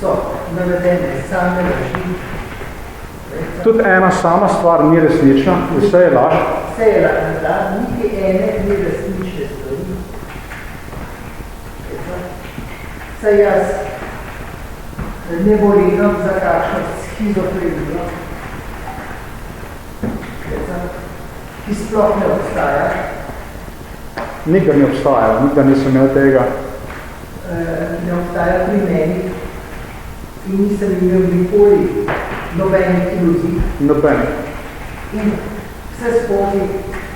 so navedene same laži. Tudi ena sama stvar ni resnična, vse je laž. Vse je laž, da, niti ene ni resnične stvari. Saj jaz ne borim za kakšno schizofrenijo, ki sploh ne obstaja. Nikdar ne obstaja, nikdar nisem imel tega. Ne obstaja pri meni in nisem imel nikoli nobenih iluzij. Nobenih. In vse skozi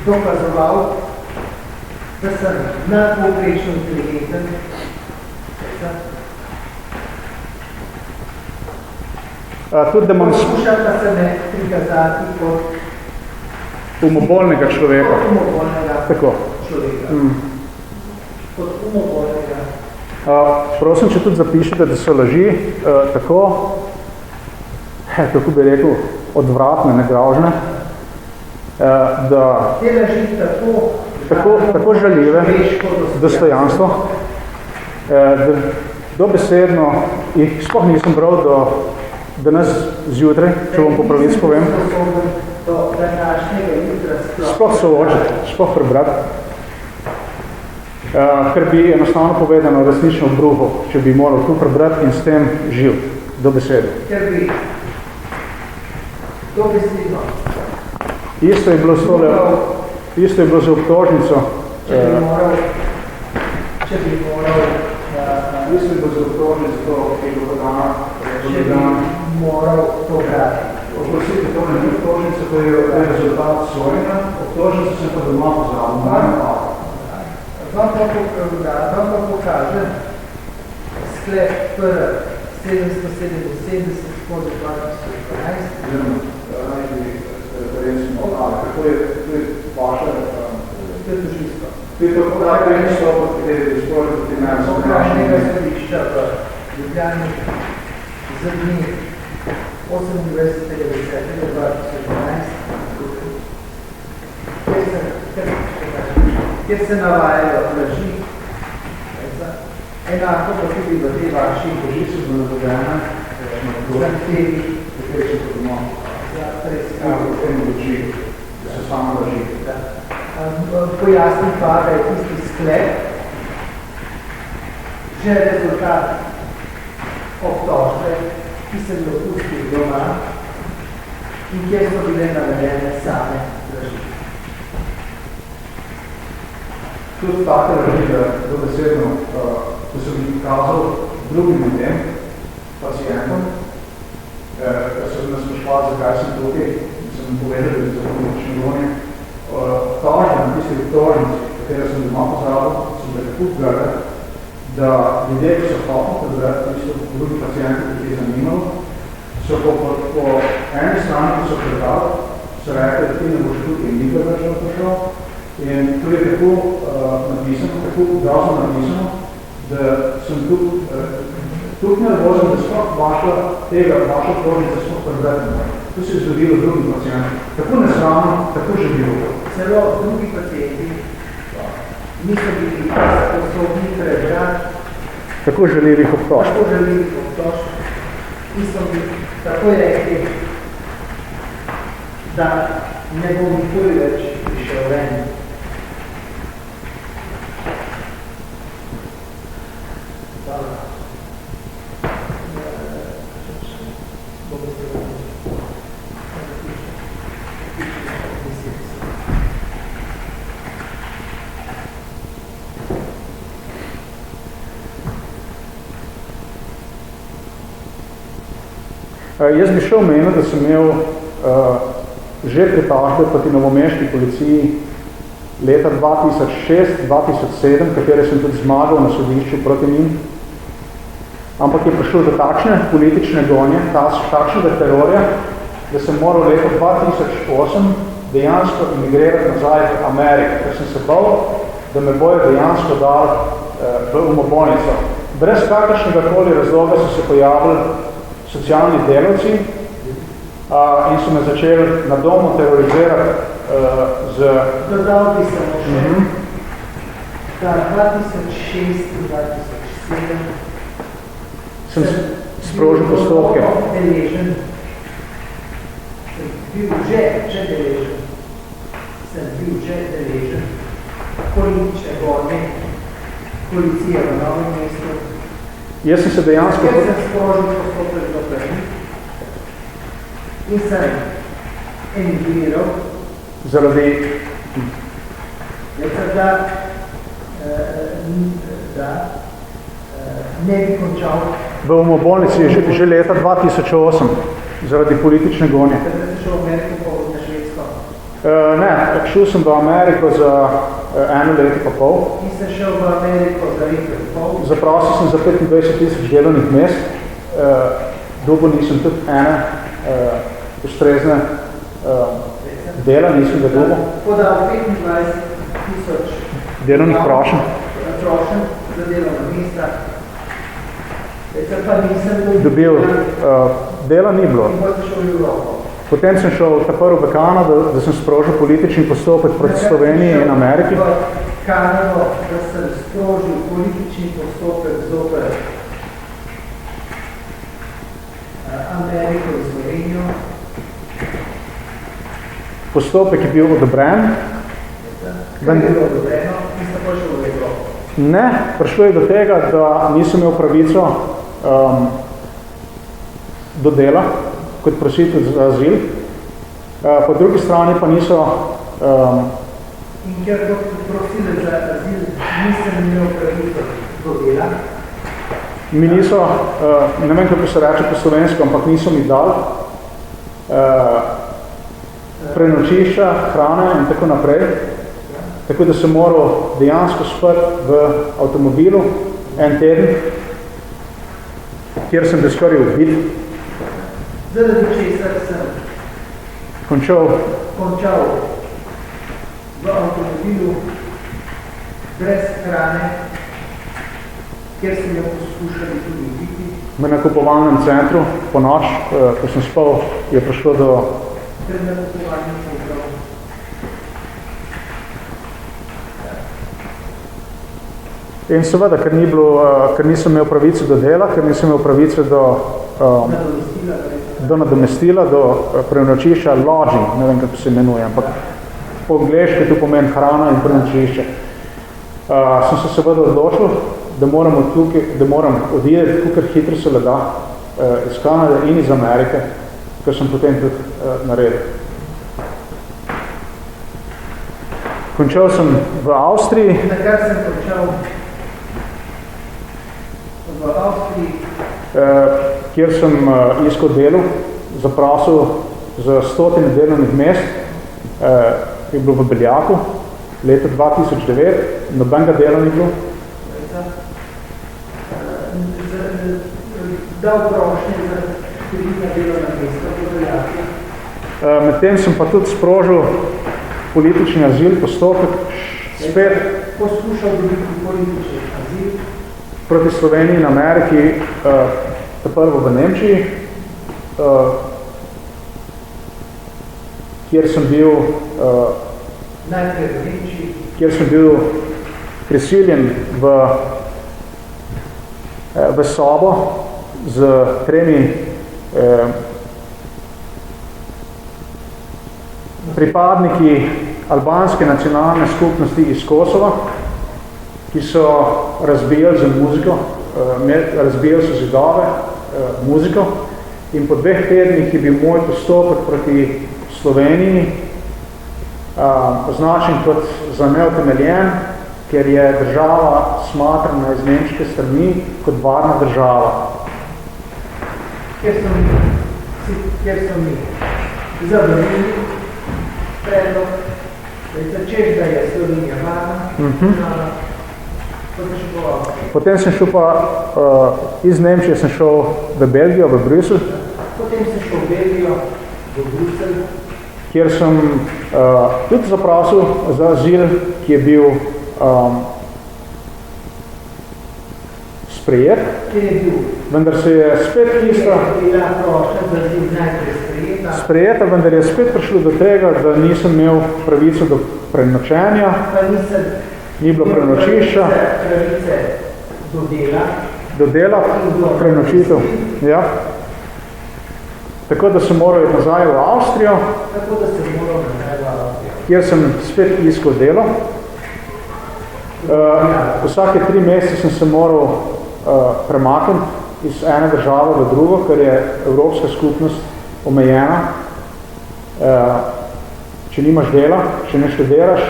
dokazoval, da sem nadpovprečno inteligenten. Poskušam pa se me prikazati kot umobolnega človeka. Kot umobolnega človeka. Kot umobolnega. Prosim, če tudi zapišete, da so laži tako, kako bi rekel, odvratne, negražne, da te laži tako žaljive, dostojanstvo, da dobesedno jih sploh nisem bral do danes zjutraj, če bom po pravici povem. Sploh soočiti, sploh prebrati. Ker bi enostavno povedano resnično bruho, če bi moral tu prebrati in s tem živ, dobesedno. Ker bi dobesedno. Isto je bilo za obtožnico. Če bi moral isto je bilo za obtožnico, ki je bilo podana. Če bi moral to brati. Oprostite, to ne bi obtožnico, to je rezultat sojenja. Obtožnico sem pa doma pozabil. Vam pa pokaže sklep PR 777 skozi 2012. Kako je vaša? To je tožilstvo. To je tako, da je niso potrebili skoraj proti meni. Okrašnega sodišča v Ljubljani z dni 28.10.2012, kjer se navajajo laži, enako pa tudi v tej vaši tožilstvo navedena, zahtevi za preiskavo v tem loči, da so samo laži. Pojasnim pa, da je tisti sklep že rezultat obtožbe, ki se jo pusti doma in kjer so bile navedene same laži. Tudi take laži, da dobesedno, ko sem jih kazal drugim ljudem, pacientom, ker so nas sprašvali, zakaj sem tukaj, in sem povedal, da je to pomočni gonje. Tožen, tisti obtožnici, katero sem doma pozabil, so bile tako grde, da ljudje, ki so hotno prebrati, tisto drugi pacienti, ki je zanimalo, so po eni strani, ki so prebrali, so rekli, da ti ne boš tukaj nikaj več prišel. In to je tako napisano, tako grozno napisano, da sem tukaj nervozen, da sploh vaša obtožnica sploh prebrati. To se je zgodilo drugim pacientom. Tako nesramno, tako željivo. Celo drugi pacijenti niso bili sposobni prebrati tako željivih obtožb. In so bili takoj rekli, da ne bo nikoli več prišel ven. Jaz bi šel menil, da sem imel že pritožbe proti novomeški policiji leta 2006-2007, katere sem tudi zmagal na sodišču proti njim. Ampak je prišlo do takšne politične gonje, takšnega terorja, da sem moral leta 2008 dejansko imigrirati nazaj v Ameriko, ker sem se bal, da me bojo dejansko dali v umobolnico. Brez kakršnega koli razloga so se pojavili socialni delavci in so me začeli na domu terorizirati z... Dodal bi samo še, da 2006 in 2007 sem sprožil postopke. Sem bil že deležen politične vojne, policije v Novem mestu. Jaz sem se dejansko... Ker sem sprožil postopek do prvi in sem emigriral zaradi... Da ne bi končal. V umobolnici je že leta 2008 zaradi politične gonje. Kaj sem šel v Ameriko pa na Švedsko? Ne, šel sem v Ameriko za 1 leto pa pol. In sem šel v Ameriko za leto in pol. Zaprosil sem za 25,000 delovnih mest. Dobil nisem tudi ene ustrezne dela, nisem ga dobil. Podal 25,000 delovnih prošenj za delovna mesta. Pa nisem dobil, dela ni bilo. In potem šel v Evropo. Potem sem šel prvo v Kanado, da sem sprožil politični postopek proti Sloveniji in Ameriki. V Kanado, da sem sprožil politični postopek zoper Ameriko in Slovenijo. Postopek je bil odobren. Kaj je bilo odobreno? In sem pošel v Evropo. Ne, prišlo je do tega, da nisem imel pravico do dela kot prositelj za azil. Po drugi strani pa niso... In ker kot prosilec za azil nisem imel pravico do dela? Mi niso, ne vem, kako se reče po slovensko, ampak niso mi dali prenočišča, hrane in tako naprej. Tako da sem moral dejansko spati v avtomobilu 1 teden, kjer sem bil skoraj ubit. Zaradi česar sem končal v avtomobilu brez hrane, kjer sem jo poskušali tudi ubiti. V nakupovalnem centru, po noč, ko sem spal, je prišlo do... Pred nakupovalnim centrom. In seveda, ker nisem imel pravice do dela, ker nisem imel pravice do nadomestila, do prenočišča, lodging, ne vem, kako se imenuje, ampak po angleški to pomeni hrana in prenočišče. Sem se seveda odločil, da moram odideti, kakor hitro se le da, iz Kanade in iz Amerike, kar sem potem tudi naredil. Končal sem v Avstriji. Takrat sem končal v Avstriji, kjer sem iskal delo, zaprosil za 100 delovnih mest, ki je bilo v Beljaku, leta 2009, nobenega dela ni bilo. Dal prošnje za številna delovna mesta v Beljaku. Medtem sem pa tudi sprožil politični azil, postopek, spet poskušal dobiti politični azil proti Sloveniji in Ameriki, prvo v Nemčiji, kjer sem bil najprej v Nemčiji, kjer sem bil prisiljen v sobo z 3 pripadniki albanske nacionalne skupnosti iz Kosova, ki so razbijali z muziko, razbijali so zidove, muziko, in po 2 tednih je bil moj postopek proti Sloveniji označen kot za neutemeljen, ker je država smatrana iz nemške strani kot varna država. Kjer so mi zavrnili predlog, češ, da je Slovenija varna država, Potem sem šel pa, iz Nemčije sem šel v Belgijo, v Bruselj. Potem sem šel v Belgijo, v Bruselj. kjer sem tudi zaprosil za azil, ki je bil sprejet, vendar se je spet sprejeta, vendar je spet prišlo do tega, da nisem imel pravico do prenočenja, ni bilo prenočišča, do dela, prenočitev, ja. Tako da sem moral iti nazaj v Avstrijo, kjer sem spet iskal delo. Vsake 3 mesece sem se moral premakniti iz ene države v drugo, ker je Evropska skupnost omejena. Če nimaš dela, če ne študiraš,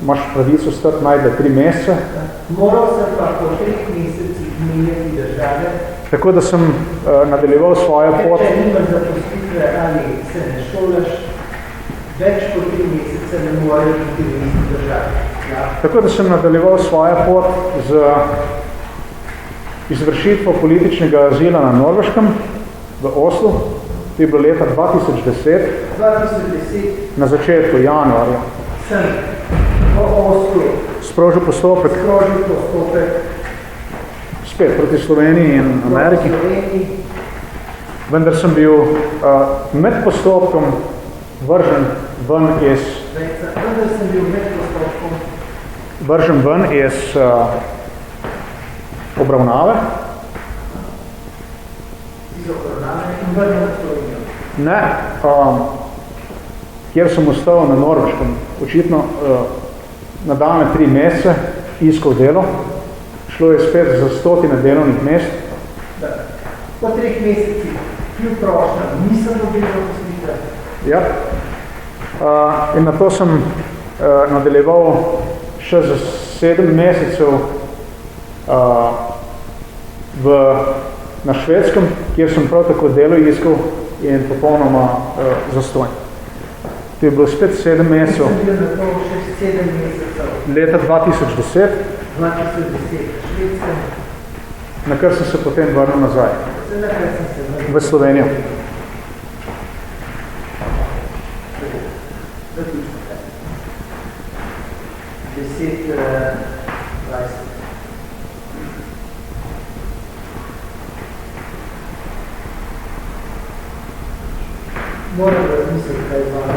imaš pravico stati najdlje 3 mesece. Moral sem pa po 3 mesecih menjati države. Tako da sem nadaljeval svojo pot. Če nimaš zaposlitve ali se ne šolaš, več kot 3 mesece ne morajo biti v isti državi. Ja. Tako da sem nadaljeval svojo pot z izvršitvo političnega azila na Norveškem v Oslu. To je bilo leta 2010. Na začetku januarja. Sem v Oslu sprožil postopek spet proti Sloveniji in Ameriki. Vendar sem bil med postopkom vržen ven iz obravnave. Ne, kjer sem ostal na Norveškem, očitno nadaljnje 3 mesece iskal delo. Šlo je spet za 100 delovnih mest. Po 3 mesecih, kljub prošnjam, nisem dobil zaposlitve. Ja. In na to sem nadaljeval še za 7 mesecev na Švedskem, kjer sem prav tako delo iskal in popolnoma zastojen. To je bilo spet 7 mesecev. Sem bil na to še 7 mesecev. Leta 2010. Na kar sem se potem vrnil nazaj. V Slovenijo. Moram razmisliti, kaj je zvala.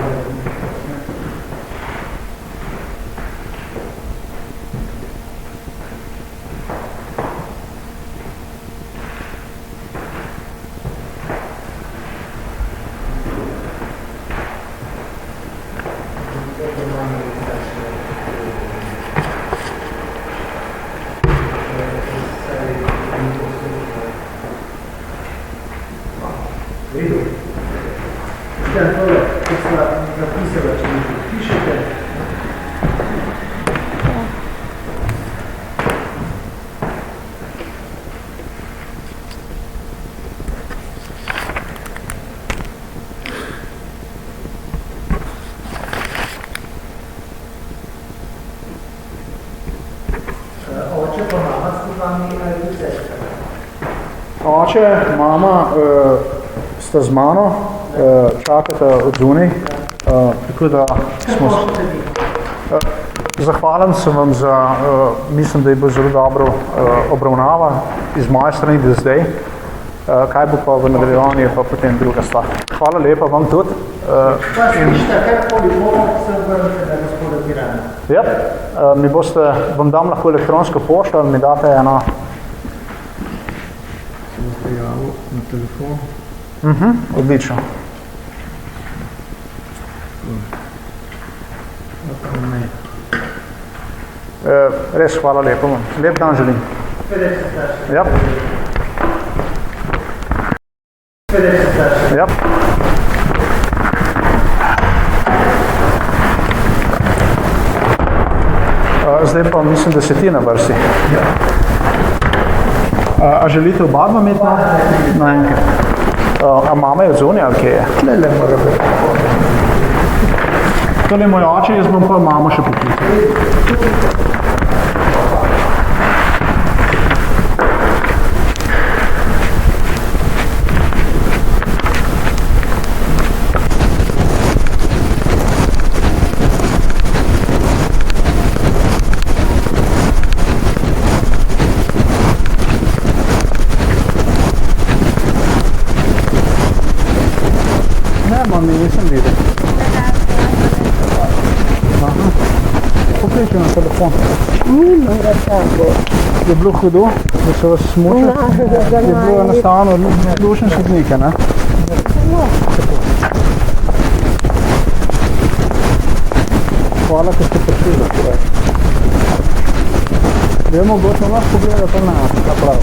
Oče, mama sta z mano, čakata od zunaj, tako da smo... Zahvalen sem vam za, mislim, da je bilo zelo dobro obravnava iz moje strani do zdaj. Kaj bo pa v nadaljevanju, pa potem druga stvar. Hvala lepa vam tudi. Ja, mi boste, vam dam lahko elektronsko pošto, ali mi date eno... Na telefon. Odlično. Res hvala lepo vam. Lep dan želim. Ja. Ja. Zdaj pa mislim, da se ti na vrsti. A želite oba dva imeti naenkrat? A mama je od zunaj ali kje je? Ne, mora biti. Tole je moj oče, jaz bom pa mamo še poklical. prišli na telefon? Nimam ga tako. Je bilo hudo, da so vas smučili? Je bilo enostavno lušen sodnike, ne? Hvala, ker ste prišli, da povedali. Vemo, mogoče lahko pogledati na nas, ta prav.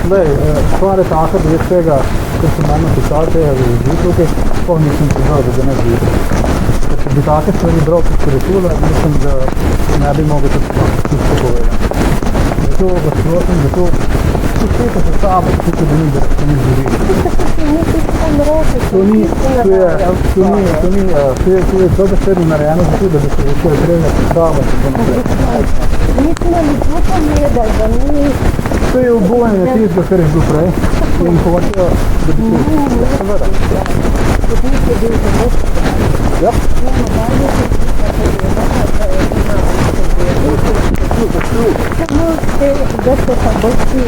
Zdaj, stvar je taka, da jaz tega, ker sem manj napisal tega vidi tukaj, sploh nisem priznal, da ga ne vidi. Ker če bi take stvari bral kot kuratula, mislim, da ne bi mogel tudi povedati. Zato vas prosim, zato počete se sabo, tukaj da ni, da se ni zviri. To je dobesedno narejeno zato, da bi se začeli drevne predstavljati. Nisem ali zvuka gledal, da ni... To je obojanje tistega, kar je bil prej. In hočejo, da bi se... Seveda. Kot nik je bil zelo... Ja. Samo da se pa bosti...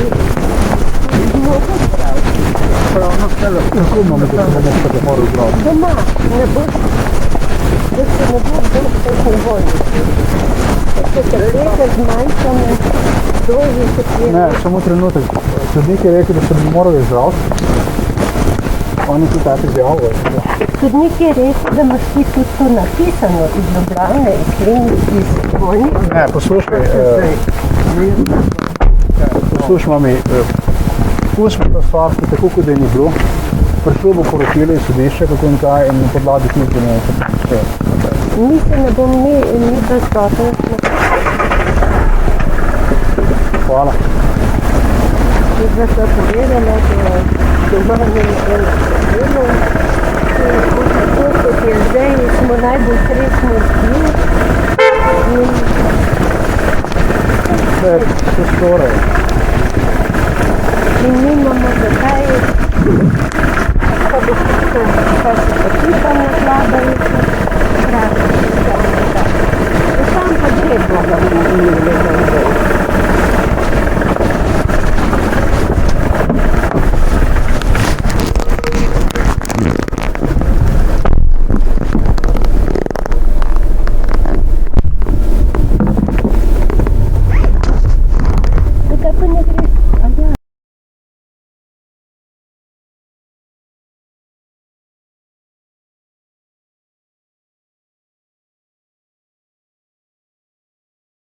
Mogo zbrati. Pravno vse lahko. Kako imamo, da se ne bi moral zbrati? Doma, ne boš... Da se ne bo vse bolnici. Če se nekaj zmanjšane, doži se prijeli. Ne, samo trenutek. Sodnik je rekel, da se bi morali zdraviti. On je tudi tako izjavil. Sodnik je rekel, da imaš ti tudi to napisano iz Ljubljane, iz kliničnih bolnic. Ne, poslušaj. Poslušaj, mami. Pustimo ta stvar, tako kot da je ni bilo. Prišlo bo poročilo iz sodišča, kako in kaj, in na podlagi tistega ne vse. Mi se ne bom ni dostopni. Hvala. Jaz da so povedala, da doma ne je bilo. To, kot je zdaj, smo najbolj srečno zbili. Vse skoraj. In nimamo zakaj, pa bi se to, pa se potipa nakladajo, pravi, sam pa gre Boga,